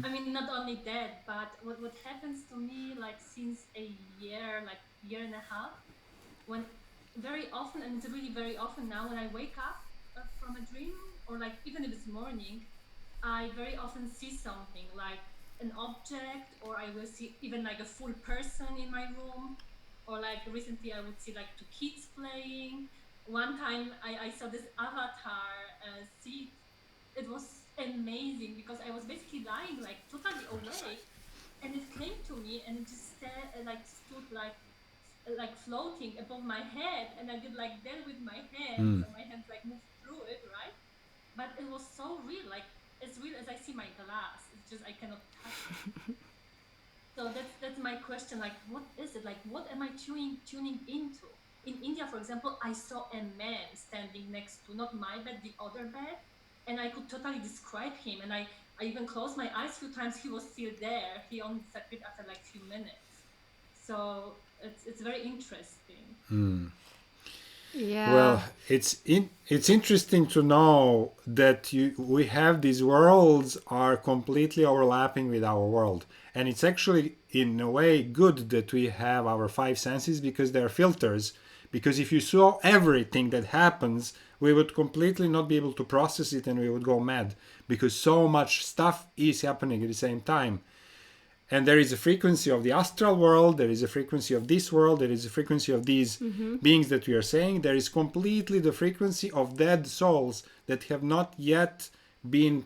I mean, not only that, but what happens to me, like since a year, like year and a half, when very often, and it's really very often now, when I wake up from a dream, or like even if it's morning, I very often see something like an object, or I will see even like a full person in my room. Or like recently I would see like two kids playing. One time I saw this avatar seed. It was amazing, because I was basically lying like totally awake, and it came to me, and it just stood like floating above my head, and I did like that with my hands, so my hands like moved through it, right? But it was so real, like as real as I see my glass. It's just I cannot touch it. So that's my question. Like, what is it? Like, what am I tuning into? In India, for example, I saw a man standing next to not my bed, the other bed, and I could totally describe him. And I even closed my eyes a few times. He was still there. He only disappeared after like a few minutes. So it's very interesting. Yeah. Well, it's interesting to know that we have these worlds are completely overlapping with our world, and it's actually in a way good that we have our five senses, because they're filters. Because if you saw everything that happens, we would completely not be able to process it, and we would go mad, because so much stuff is happening at the same time. And there is a frequency of the astral world, there is a frequency of this world, there is a frequency of these beings that we are saying. There is completely the frequency of dead souls that have not yet been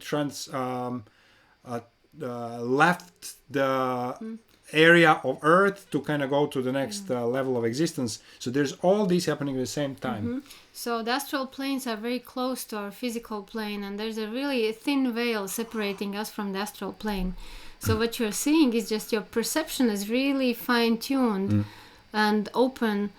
left the area of Earth to kind of go to the next level of existence. So there's all these happening at the same time. So the astral planes are very close to our physical plane, and there's a really thin veil separating us from the astral plane. So what you're seeing is just your perception is really fine-tuned and open,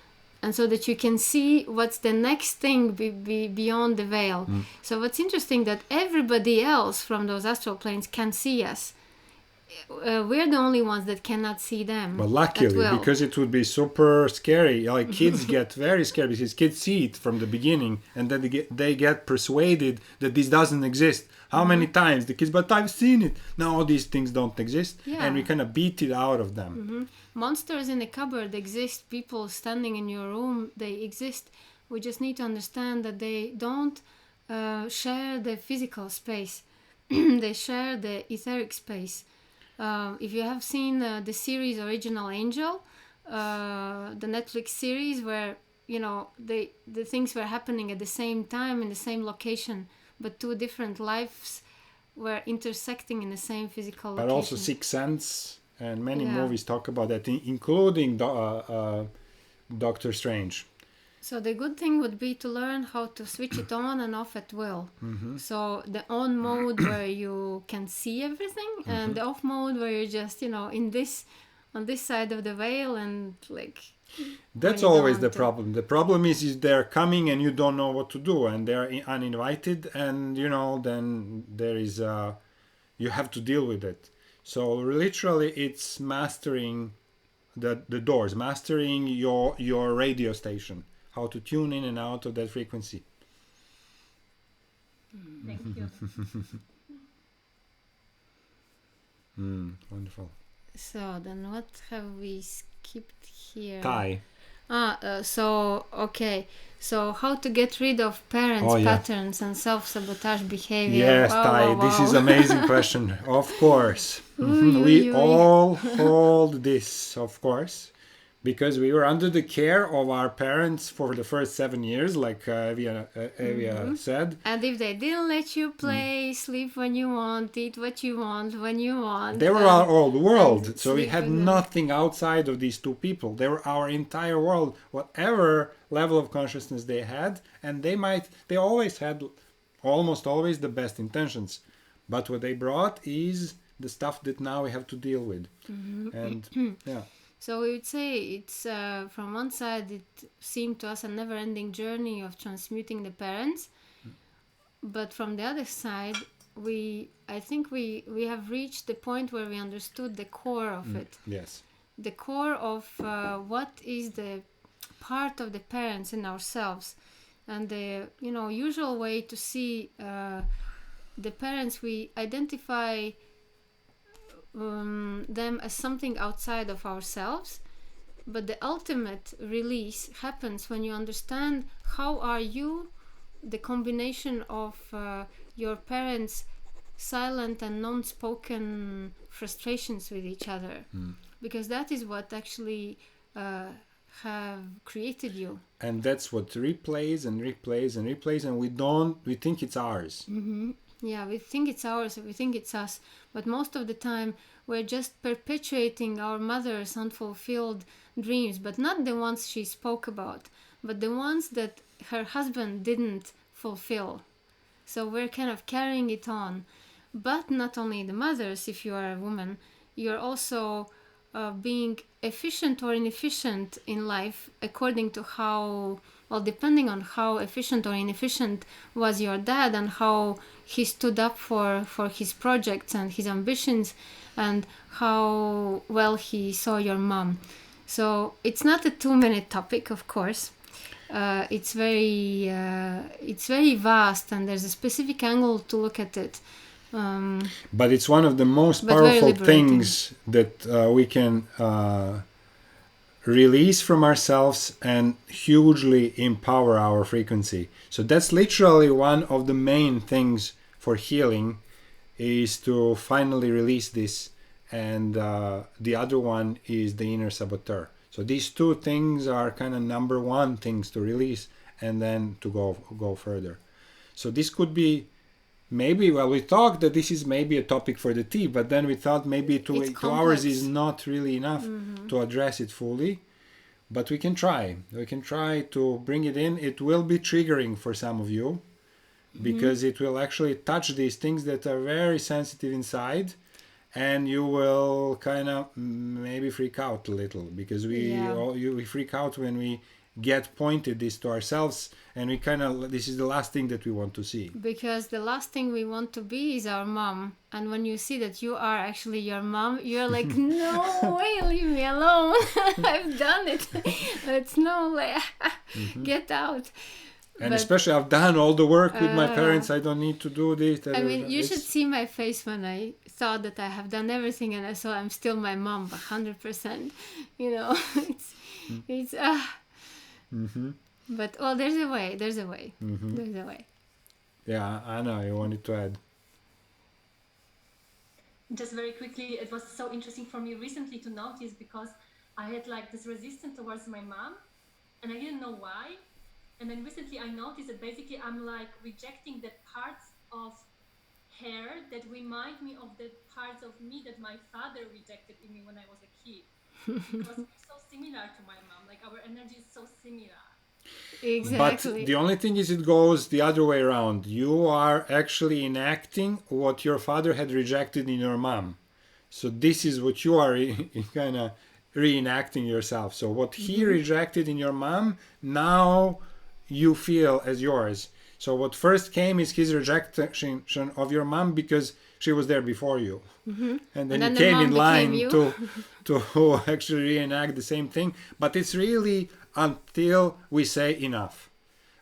and so that you can see what's the next thing beyond the veil. So what's interesting that everybody else from those astral planes can see us. We're the only ones that cannot see them. But luckily, because it would be super scary. Like kids get very scared because kids see it from the beginning, and then they get persuaded that this doesn't exist. How many times the kids? But I've seen it. No, these things don't exist, and we kind of beat it out of them. Monsters in the cupboard exist. People standing in your room, they exist. We just need to understand that they don't share the physical space. They share the etheric space. If you have seen the series Original Angel, the Netflix series where, you know, the things were happening at the same time in the same location, but two different lives were intersecting in the same physical location. But also Sixth Sense, and many movies talk about that, including Doctor Strange. So the good thing would be to learn how to switch it on and off at will. So the on mode where you can see everything, and the off mode where you're just, you know, on this side of the veil, and like... That's always the problem. The problem is they're coming and you don't know what to do, and they're uninvited, and, you know, then there is you have to deal with it. So literally it's mastering the doors, mastering your radio station, how to tune in and out of that frequency. Thank you. Wonderful. So then what have we skipped here? Thai. So how to get rid of parents' patterns and self-sabotage behavior? Yes, Thai. This is amazing question. Of course. We all hold this, of course, because we were under the care of our parents for the first 7 years, like Evia said. And if they didn't let you play, sleep when you want, eat what you want, when you want. They were our old world. So we had nothing outside of these two people. They were our entire world, whatever level of consciousness they had. And they always had, almost always, the best intentions. But what they brought is the stuff that now we have to deal with. And yeah. So we would say it's, from one side, it seemed to us a never-ending journey of transmuting the parents. But from the other side, I think we have reached the point where we understood the core of it. Yes. The core of what is the part of the parents in ourselves. And the, you know, usual way to see the parents, we identify them as something outside of ourselves, but the ultimate release happens when you understand how are you the combination of your parents' silent and non-spoken frustrations with each other, because that is what actually have created you, and that's what replays and replays and replays, and we think it's ours. Yeah, we think it's ours, we think it's us, but most of the time we're just perpetuating our mother's unfulfilled dreams, but not the ones she spoke about, but the ones that her husband didn't fulfill. So we're kind of carrying it on. But not only the mothers, if you are a woman, you're also being efficient or inefficient in life according to how, well, depending on how efficient or inefficient was your dad and how he stood up for his projects and his ambitions and how well he saw your mom. So it's not a 2-minute topic, of course. It's very vast, and there's a specific angle to look at it. But it's one of the most powerful things that we can release from ourselves and hugely empower our frequency. So that's literally one of the main things for healing, is to finally release this and the other one is the inner saboteur. So these two things are kind of number one things to release, and then to go further. So this could be maybe, well, we thought that this is maybe a topic for the tea, but then we thought maybe 2 hours is not really enough to address it fully. But we can try. We can try to bring it in. It will be triggering for some of you because it will actually touch these things that are very sensitive inside, and you will kind of maybe freak out a little because we freak out when we get pointed this to ourselves, and we kind of, this is the last thing that we want to see. Because the last thing we want to be is our mom. And when you see that you are actually your mom, you're like, no way, leave me alone. I've done it. It's no way. Get out. And especially I've done all the work with my parents. I don't need to do this. I mean, you should see my face when I thought that I have done everything and I saw I'm still my mom 100%. You know, it's But there's a way. There's a way. There's a way. Yeah, Anna, you wanted to add. Just very quickly, it was so interesting for me recently to notice because I had like this resistance towards my mom, and I didn't know why. And then recently I noticed that basically I'm like rejecting the parts of her that remind me of the parts of me that my father rejected in me when I was a kid. Because we're so similar to my mom, like our energy is so similar. Exactly. But the only thing is it goes the other way around. You are actually enacting what your father had rejected in your mom. So this is what you are kind of reenacting yourself. So what he rejected in your mom, now you feel as yours. So what first came is his rejection of your mom because she was there before you. And then you came in line to actually reenact the same thing. But it's really until we say enough.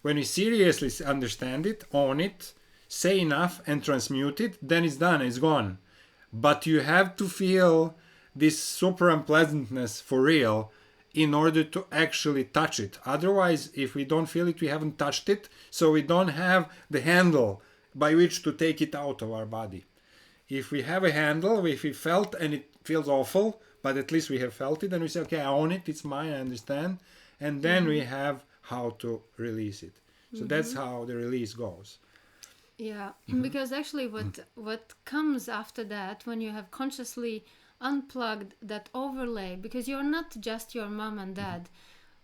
When we seriously understand it, own it, say enough and transmute it, then it's done, it's gone. But you have to feel this super unpleasantness for real in order to actually touch it. Otherwise, if we don't feel it, we haven't touched it, so we don't have the handle by which to take it out of our body. If we have a handle, if we felt and it feels awful, but at least we have felt it, and we say, okay, I own it, it's mine, I understand. And then we have how to release it. So that's how the release goes. Yeah, because actually what comes after that, when you have consciously unplugged that overlay, because you're not just your mom and dad,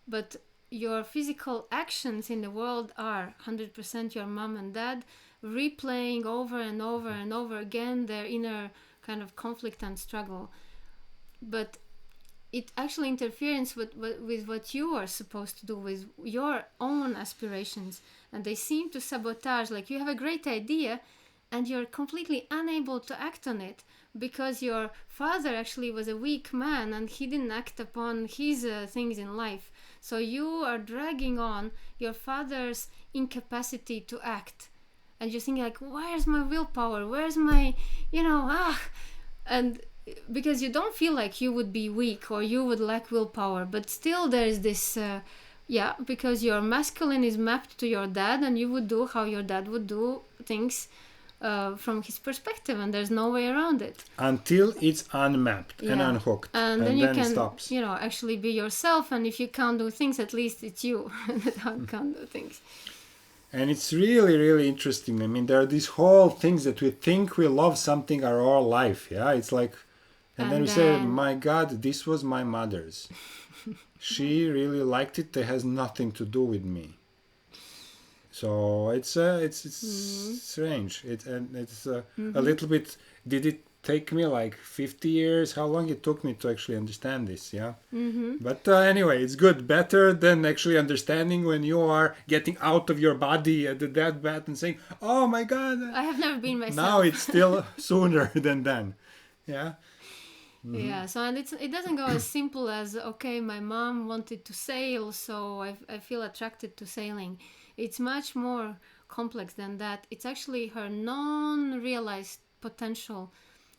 but your physical actions in the world are 100% your mom and dad, replaying over and over and over again their inner kind of conflict and struggle. But it actually interferes with what you are supposed to do, with your own aspirations, and they seem to sabotage. Like, you have a great idea and you're completely unable to act on it because your father actually was a weak man and he didn't act upon his things in life. So you are dragging on your father's incapacity to act, and you're thinking like, where's my willpower, where's my and because you don't feel like you would be weak or you would lack willpower, but still there's this because your masculine is mapped to your dad, and you would do how your dad would do things from his perspective, and there's no way around it until it's unmapped and unhooked, and then you can it stops. Actually be yourself. And if you can't do things, at least it's you that can't do things. And it's really, really interesting. I mean, there are these whole things that we think we love something our whole life. Yeah, it's like, and then we say, my God, this was my mother's. She really liked it. It has nothing to do with me. So it's strange. It's a little bit. Did it take me like 50 years? How long it took me to actually understand this? Yeah. But anyway, it's good. Better than actually understanding when you are getting out of your body at the deathbed and saying, "Oh my God, I have never been myself." Now it's still sooner than then. Yeah. Yeah, so and it doesn't go as simple as, okay, my mom wanted to sail, so I feel attracted to sailing. It's much more complex than that. It's actually her non-realized potential,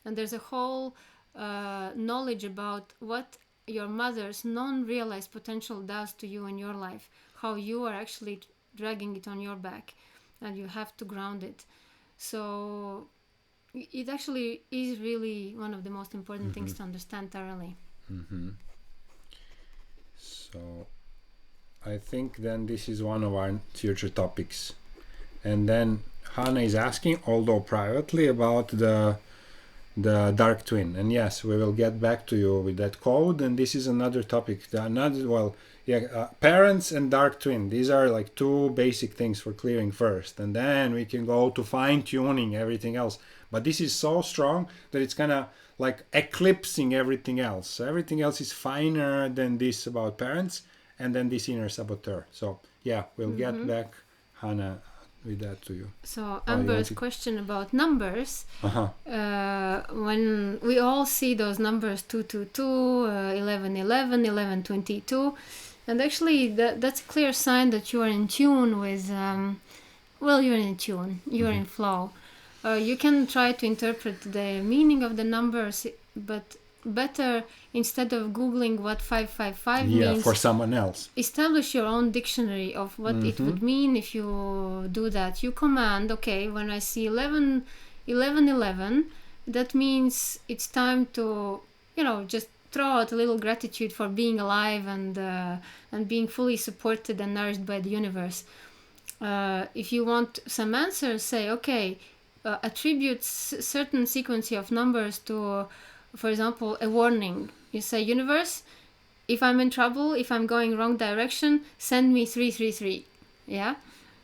and there's a whole knowledge about what your mother's non-realized potential does to you in your life, how you are actually dragging it on your back, and you have to ground it. So it actually is really one of the most important things to understand thoroughly. So I think then this is one of our future topics. And then Hannah is asking, although privately, about the dark twin. And yes, we will get back to you with that code. And this is another topic. Parents and dark twin. These are like two basic things for clearing first. And then we can go to fine tuning everything else. But this is so strong that it's kind of like eclipsing everything else. So everything else is finer than this about parents and then this inner saboteur. So yeah, we'll get back, Hannah, with that to you. So Amber's question about numbers, when we all see those numbers 222, 1111, 1122, and actually that's a clear sign that you are in tune with, you're in tune, you're in flow. You can try to interpret the meaning of the numbers, but better, instead of Googling what 555 means, for someone else, establish your own dictionary of what it would mean. If you do that, you command, okay, when I see 11, 11, 11, that means it's time to, just throw out a little gratitude for being alive and being fully supported and nourished by the universe. If you want some answers, say, okay, attribute certain sequence of numbers to, for example, a warning. You say, universe, if I'm in trouble, if I'm going wrong direction, send me 333. Yeah?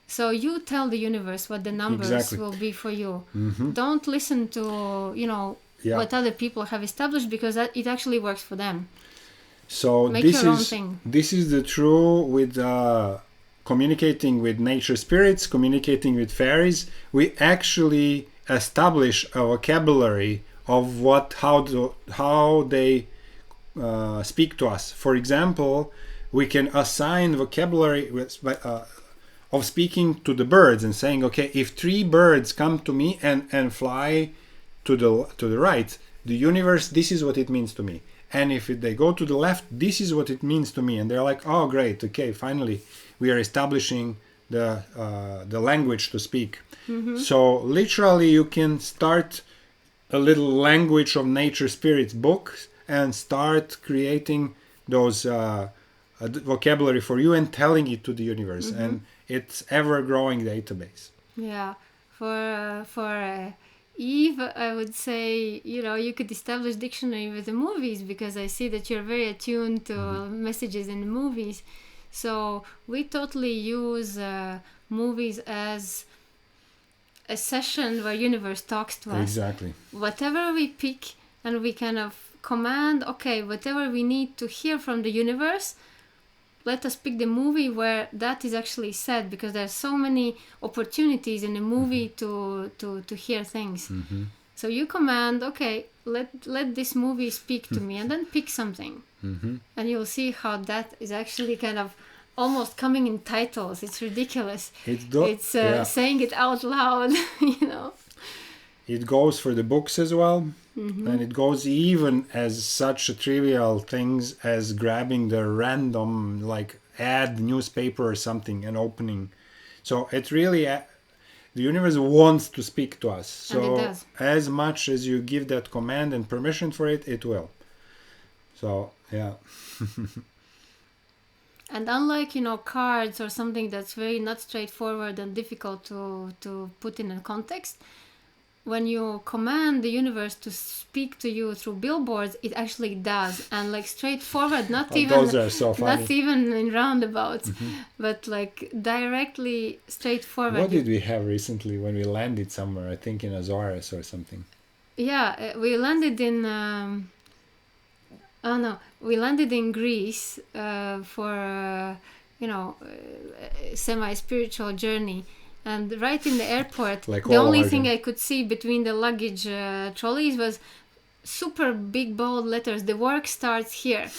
So you tell the universe what the numbers will be for you. Don't listen to, what other people have established, because it actually works for them. So make your own thing. This is the true with communicating with nature spirits, communicating with fairies. We actually establish a vocabulary of how they speak to us. For example, we can assign vocabulary of speaking to the birds and saying, okay, if 3 birds come to me and fly to the right, the universe, this is what it means to me. And if they go to the left, this is what it means to me. And they're like, oh, great, okay, finally we are establishing the language to speak. So literally you can start a little language of nature spirits books and start creating those vocabulary for you and telling it to the universe. And it's ever growing database. Yeah, for Eve, I would say, you could establish dictionary with the movies, because I see that you're very attuned to messages in the movies. So we totally use movies as a session where universe talks to us. Exactly. Whatever we pick, and we kind of command, okay, whatever we need to hear from the universe, let us pick the movie where that is actually said, because there are so many opportunities in the movie to hear things. So you command, okay, let this movie speak to me, and then pick something. And you'll see how that is actually kind of almost coming in titles. It's ridiculous. It's saying it out loud, It goes for the books as well. And it goes even as such trivial things as grabbing the random like ad newspaper or something and opening. So it really the universe wants to speak to us. So and it does. As much as you give that command and permission for it, it will. So yeah. And unlike cards or something that's very not straightforward and difficult to put in a context, when you command the universe to speak to you through billboards, it actually does, and like straightforward, not those are so funny. Not even in roundabouts, but like directly straightforward. What did we have recently when we landed somewhere? I think in Azores or something. Yeah, we landed in. We landed in Greece for a semi-spiritual journey. And right in the airport, like the only thing I could see between the luggage trolleys was super big bold letters, the work starts here.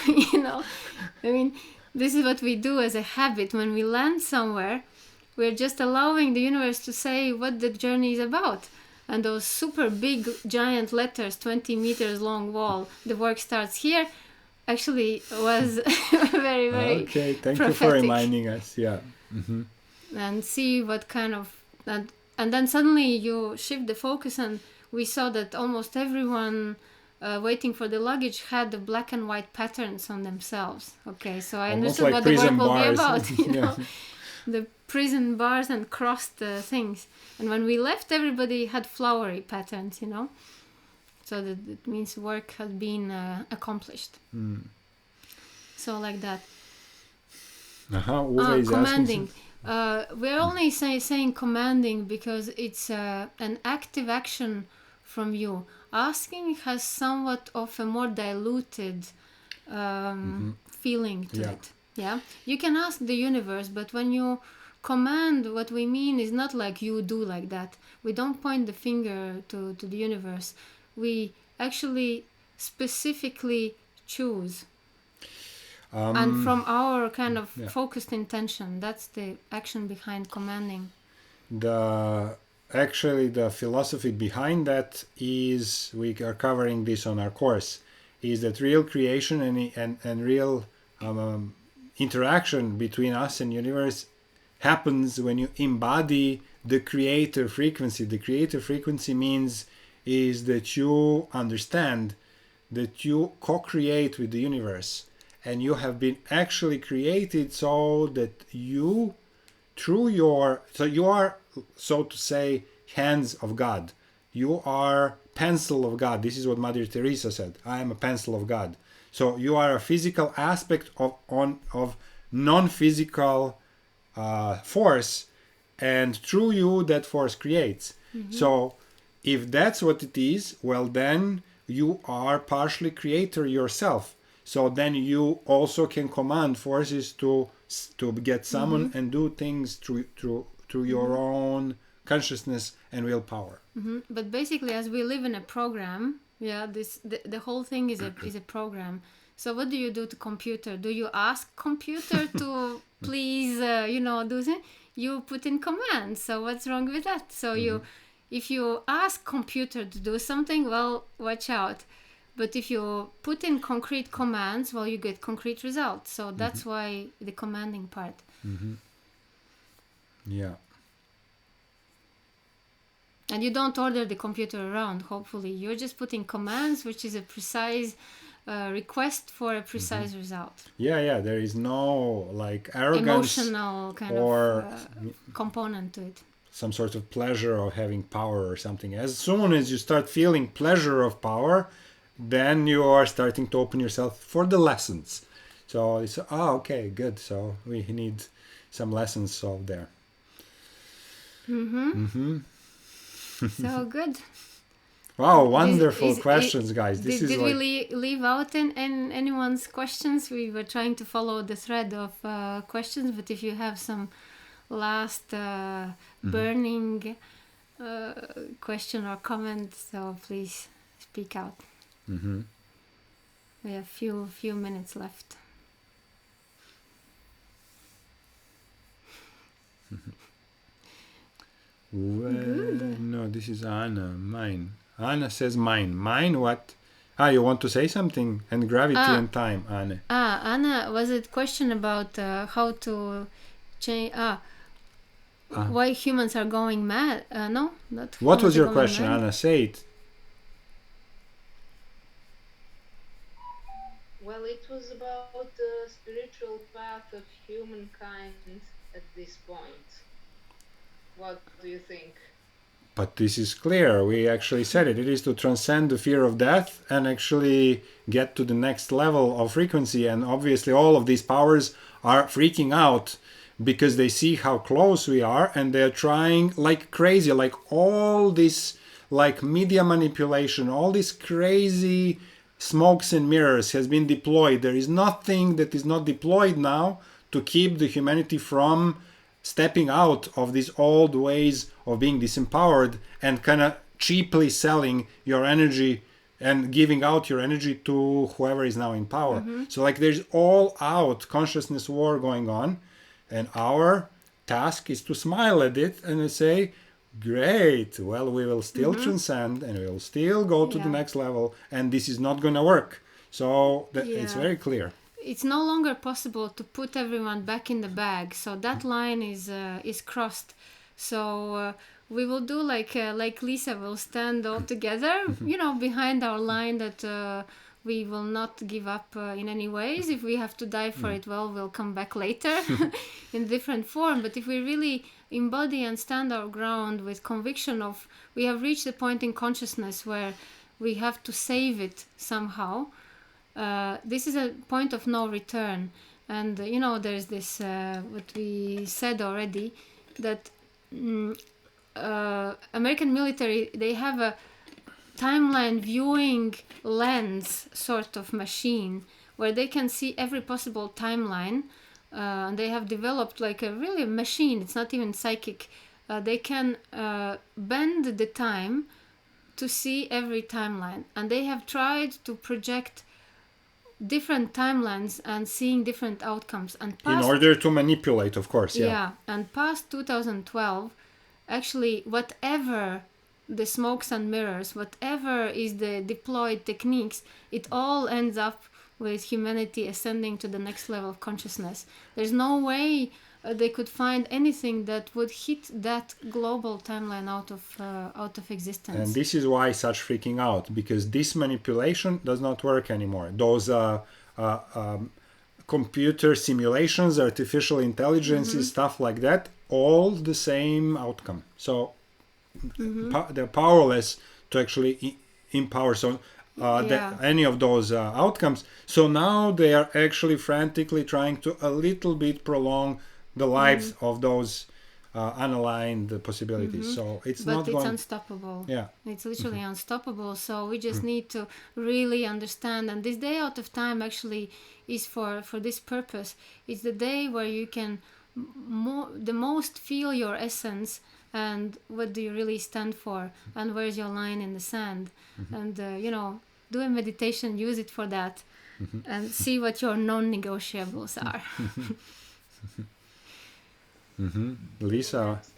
I mean, this is what we do as a habit. When we land somewhere, we're just allowing the universe to say what the journey is about. And those super big, giant letters, 20 meters long wall, the work starts here, actually was very, very okay, thank prophetic. you for reminding us. Yeah. And see what kind of... And and then suddenly you shift the focus, and we saw that almost everyone waiting for the luggage had the black and white patterns on themselves. Okay, so I Almost understood like what the work prison will be bars. about. You Yeah. know, the prison bars and crossed things. And when we left, everybody had flowery patterns. You know, so that it means work has been accomplished. So like that. Uwe is Commanding. asking. We're only saying commanding because it's an active action from you. Asking has somewhat of a more diluted feeling to Yeah. it. Yeah, you can ask the universe, but when you command, what we mean is not like you do like that. We don't point the finger to the universe. We actually specifically choose. And from our kind of focused intention, that's the action behind commanding. Actually the philosophy behind that is, we are covering this on our course, is that real creation and real interaction between us and universe happens when you embody the creator frequency. The creator frequency means is that you understand that you co-create with the universe, and you have been actually created so that you, through your, so you are, so to say, hands of God. You are pencil of God. This is what Mother Teresa said. I am a pencil of God. So you are a physical aspect of non-physical force, and through you that force creates. So if that's what it is, well then you are partially creator yourself. So then you also can command forces to get summoned and do things through your own consciousness and willpower. But basically, as we live in a program, the whole thing is a program. So what do you do to computer? Do you ask computer to please, do things? You put in commands. So what's wrong with that? So if you ask computer to do something, well, watch out. But if you put in concrete commands, well, you get concrete results. So that's why the commanding part. Yeah. And you don't order the computer around, hopefully. You're just putting commands, which is a precise request for a precise result. Yeah. There is no like arrogance, emotional kind or of component to it. Some sort of pleasure of having power or something. As soon as you start feeling pleasure of power, then you are starting to open yourself for the lessons. So it's, okay, good. So we need some lessons solved there. So good. Wow, wonderful questions, guys. Did we leave out in anyone's questions? We were trying to follow the thread of questions, but if you have some last burning question or comment, so please speak out. We have few minutes left. No, this is Anna. Mine. Anna says mine. Mine what? You want to say something? And gravity and time, Anna. Anna, was it question about how to change... why humans are going mad? No? What was your question, Anna? Say it. Well, it was about the spiritual path of humankind at this point. What do you think? But this is clear. We actually said it. It is to transcend the fear of death and actually get to the next level of frequency. And obviously all of these powers are freaking out because they see how close we are, and they're trying like crazy, like all this like media manipulation, all this crazy smokes and mirrors has been deployed. There is nothing that is not deployed now to keep the humanity from stepping out of these old ways of being disempowered and kind of cheaply selling your energy and giving out your energy to whoever is now in power. So like there's all out consciousness war going on, and our task is to smile at it and say, great, well, we will still transcend and we will still go to the next level, and this is not going to work. So it's very clear. It's no longer possible to put everyone back in the bag. So that line is crossed. So we will do like Lisa will stand all together, behind our line that we will not give up in any ways. If we have to die for it, well, we'll come back later in different form. But if we really embody and stand our ground with conviction of we have reached a point in consciousness where we have to save it somehow, this is a point of no return. And there's this what we said already, that American military, they have a timeline viewing lens sort of machine where they can see every possible timeline. They have developed like a really machine. It's not even psychic. They can bend the time to see every timeline, and they have tried to project different timelines and seeing different outcomes. And in order to manipulate, of course. Yeah, and past 2012, actually, whatever the smokes and mirrors, whatever is the deployed techniques, it all ends up with humanity ascending to the next level of consciousness. There's no way they could find anything that would hit that global timeline out of existence. And this is why such freaking out, because this manipulation does not work anymore. Those computer simulations, artificial intelligence, stuff like that, all the same outcome. So they're powerless to actually empower any of those outcomes. So now they are actually frantically trying to a little bit prolong the lives of those unaligned possibilities. So it's unstoppable. Yeah, it's literally unstoppable. So we just need to really understand. And this day out of time actually is for this purpose. It's the day where you can the most feel your essence and what do you really stand for and where's your line in the sand. And do a meditation, use it for that, and see what your non-negotiables are. Lisa. Next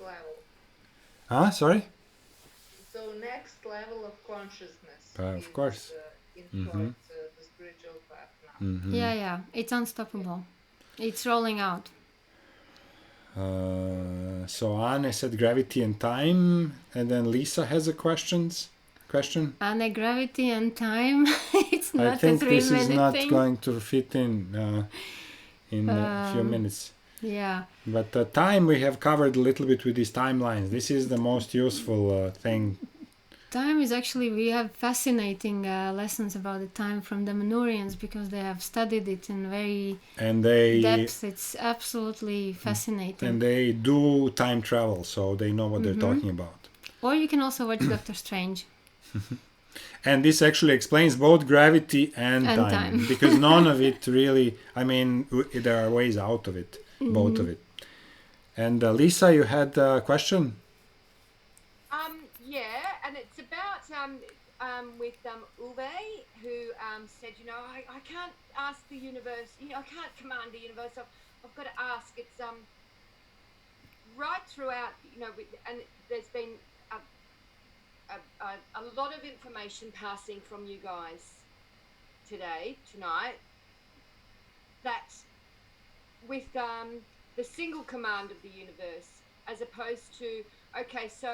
level. Sorry? So next level of consciousness. Of course. In short, the spiritual path now. Yeah, it's unstoppable. It's rolling out. So Anne said gravity and time, and then Lisa has a question. Anne, gravity and time. It's not I think a this is not thing. going to fit in a few minutes. Yeah. But time we have covered a little bit with these timelines. This is the most useful thing. Time is actually, we have fascinating lessons about the time from the Manurians because they have studied it in very depth. It's absolutely fascinating. And they do time travel, so they know what they're talking about. Or you can also watch Doctor Strange. And this actually explains both gravity and time. Because none of it really, there are ways out of it, both of it. And Lisa, you had a question? Yeah, and it's about with Uwe, who said, I can't ask the universe, I can't command the universe. I've got to ask. It's right throughout, and there's been a lot of information passing from you guys tonight, that with the single command of the universe, as opposed to, okay, so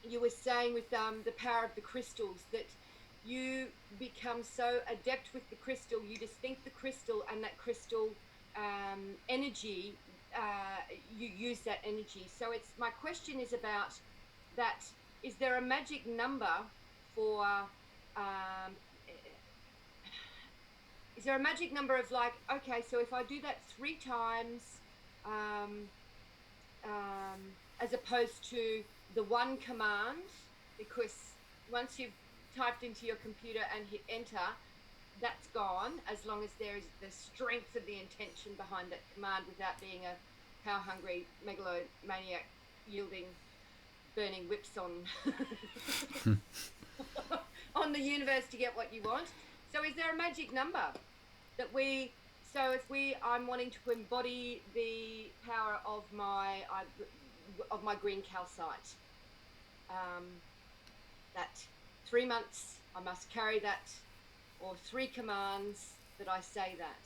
you were saying with the power of the crystals, that you become so adept with the crystal, you just think the crystal and that crystal energy, you use that energy. So my question is about that. Is there a magic number for is there a magic number of like, okay, so if I do that 3 times, as opposed to the one command, because once you've typed into your computer and hit enter, that's gone, as long as there is the strength of the intention behind that command without being a power-hungry megalomaniac wielding burning whips on on the universe to get what you want. So is there a magic number that I'm wanting to embody the power of my green calcite, that 3 months I must carry that, or 3 commands that I say that?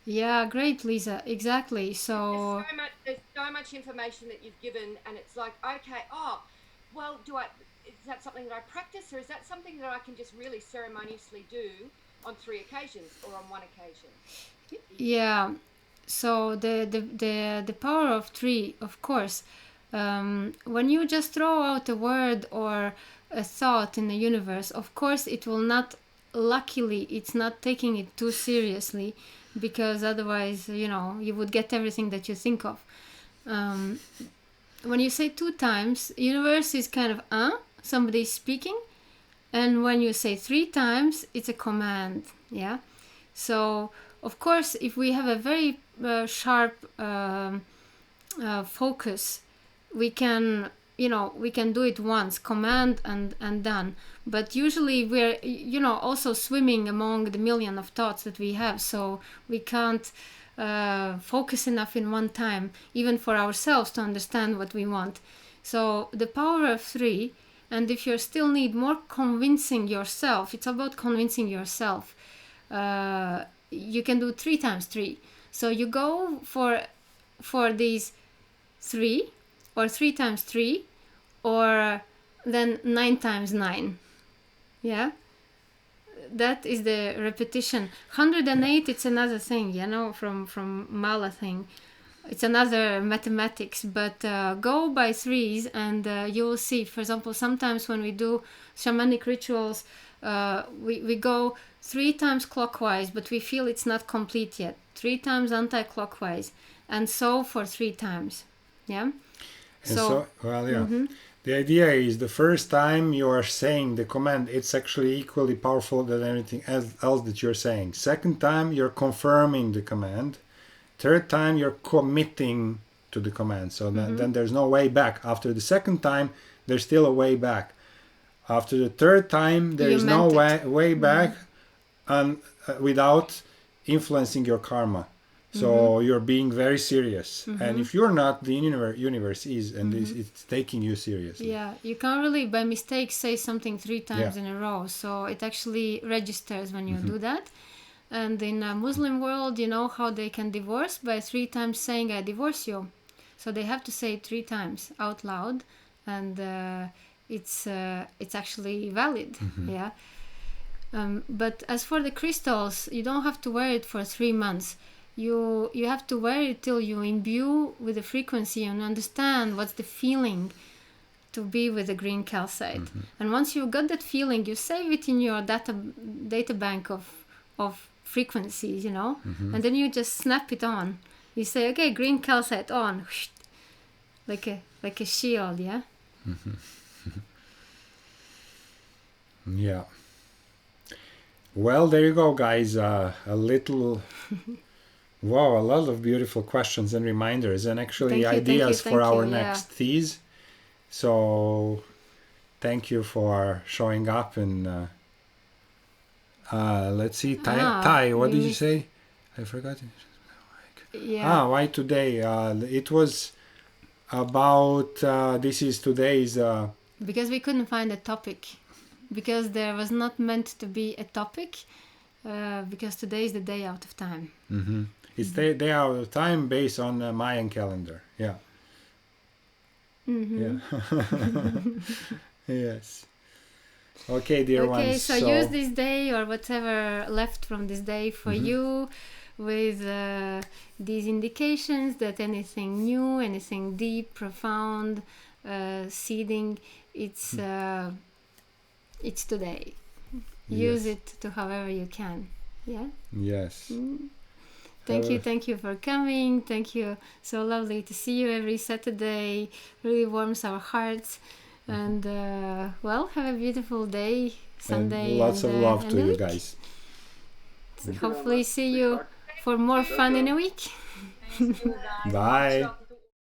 Yeah, great, Lisa. Exactly. So, There's so much information that you've given, and it's like, okay, oh, well, is that something that I practice, or is that something that I can just really ceremoniously do on 3 occasions or on 1 occasion? yeah. So the power of three, of course. When you just throw out a word or a thought in the universe, of course it will not. Luckily, it's not taking it too seriously, because otherwise, you would get everything that you think of. Um, when you say 2 times, universe is kind of somebody's speaking, and when you say 3 times, it's a command. Yeah. So of course, if we have a very sharp focus, we can do it once, command and done. But usually we're also swimming among the million of thoughts that we have, so we can't focus enough in one time, even for ourselves, to understand what we want. So the power of 3, and if you still need more convincing yourself, it's about convincing yourself. You can do 3 times 3. So you go for these 3, or 3 times 3, or then 9 times 9. Yeah, that is the repetition. 108, it's another thing, from Mala thing. It's another mathematics, but go by 3s, and you will see. For example, sometimes when we do shamanic rituals, we go 3 times clockwise, but we feel it's not complete yet. 3 times anti-clockwise, and so for 3 times. Yeah. So the idea is, the first time you are saying the command, it's actually equally powerful than anything else that you're saying. Second time, you're confirming the command. Third time, you're committing to the command. So then there's no way back. After the second time, there's still a way back. After the third time, there is no way back, and without influencing your karma. So you're being very serious. And if you're not, the universe is, and it's taking you seriously. Yeah, you can't really by mistake say something 3 times in a row. So it actually registers when you do that. And in a Muslim world, you know how they can divorce? By 3 times saying, I divorce you. So they have to say it 3 times out loud, and it's actually valid. Yeah. But as for the crystals, you don't have to wear it for 3 months. You have to wear it till you imbue with the frequency and understand what's the feeling to be with the green calcite. And once you got that feeling, you save it in your data bank of frequencies, and then you just snap it on. You say, okay, green calcite on, like a shield. Yeah. Yeah. Well, there you go, guys. A little. Wow, a lot of beautiful questions and reminders, and actually ideas for our next teas. So thank you for showing up. And let's see, Ty, what did you say? I forgot. Yeah. Why today? It was about, this is today's... because we couldn't find a topic. Because there was not meant to be a topic. Because today is the day out of time. It's the day out of time based on the Mayan calendar. Yeah. Yeah. Yes. Okay, dear ones. Okay, so use this day or whatever left from this day for you, with these indications that anything new, anything deep, profound, seeding, it's today. Use it to however you can. Yeah. Yes. Thank you for coming. Thank you. So lovely to see you every Saturday. Really warms our hearts. And well, have a beautiful day, Sunday. And lots of love to you guys. Hopefully see you for more fun in a week. Thank you, guys. Bye.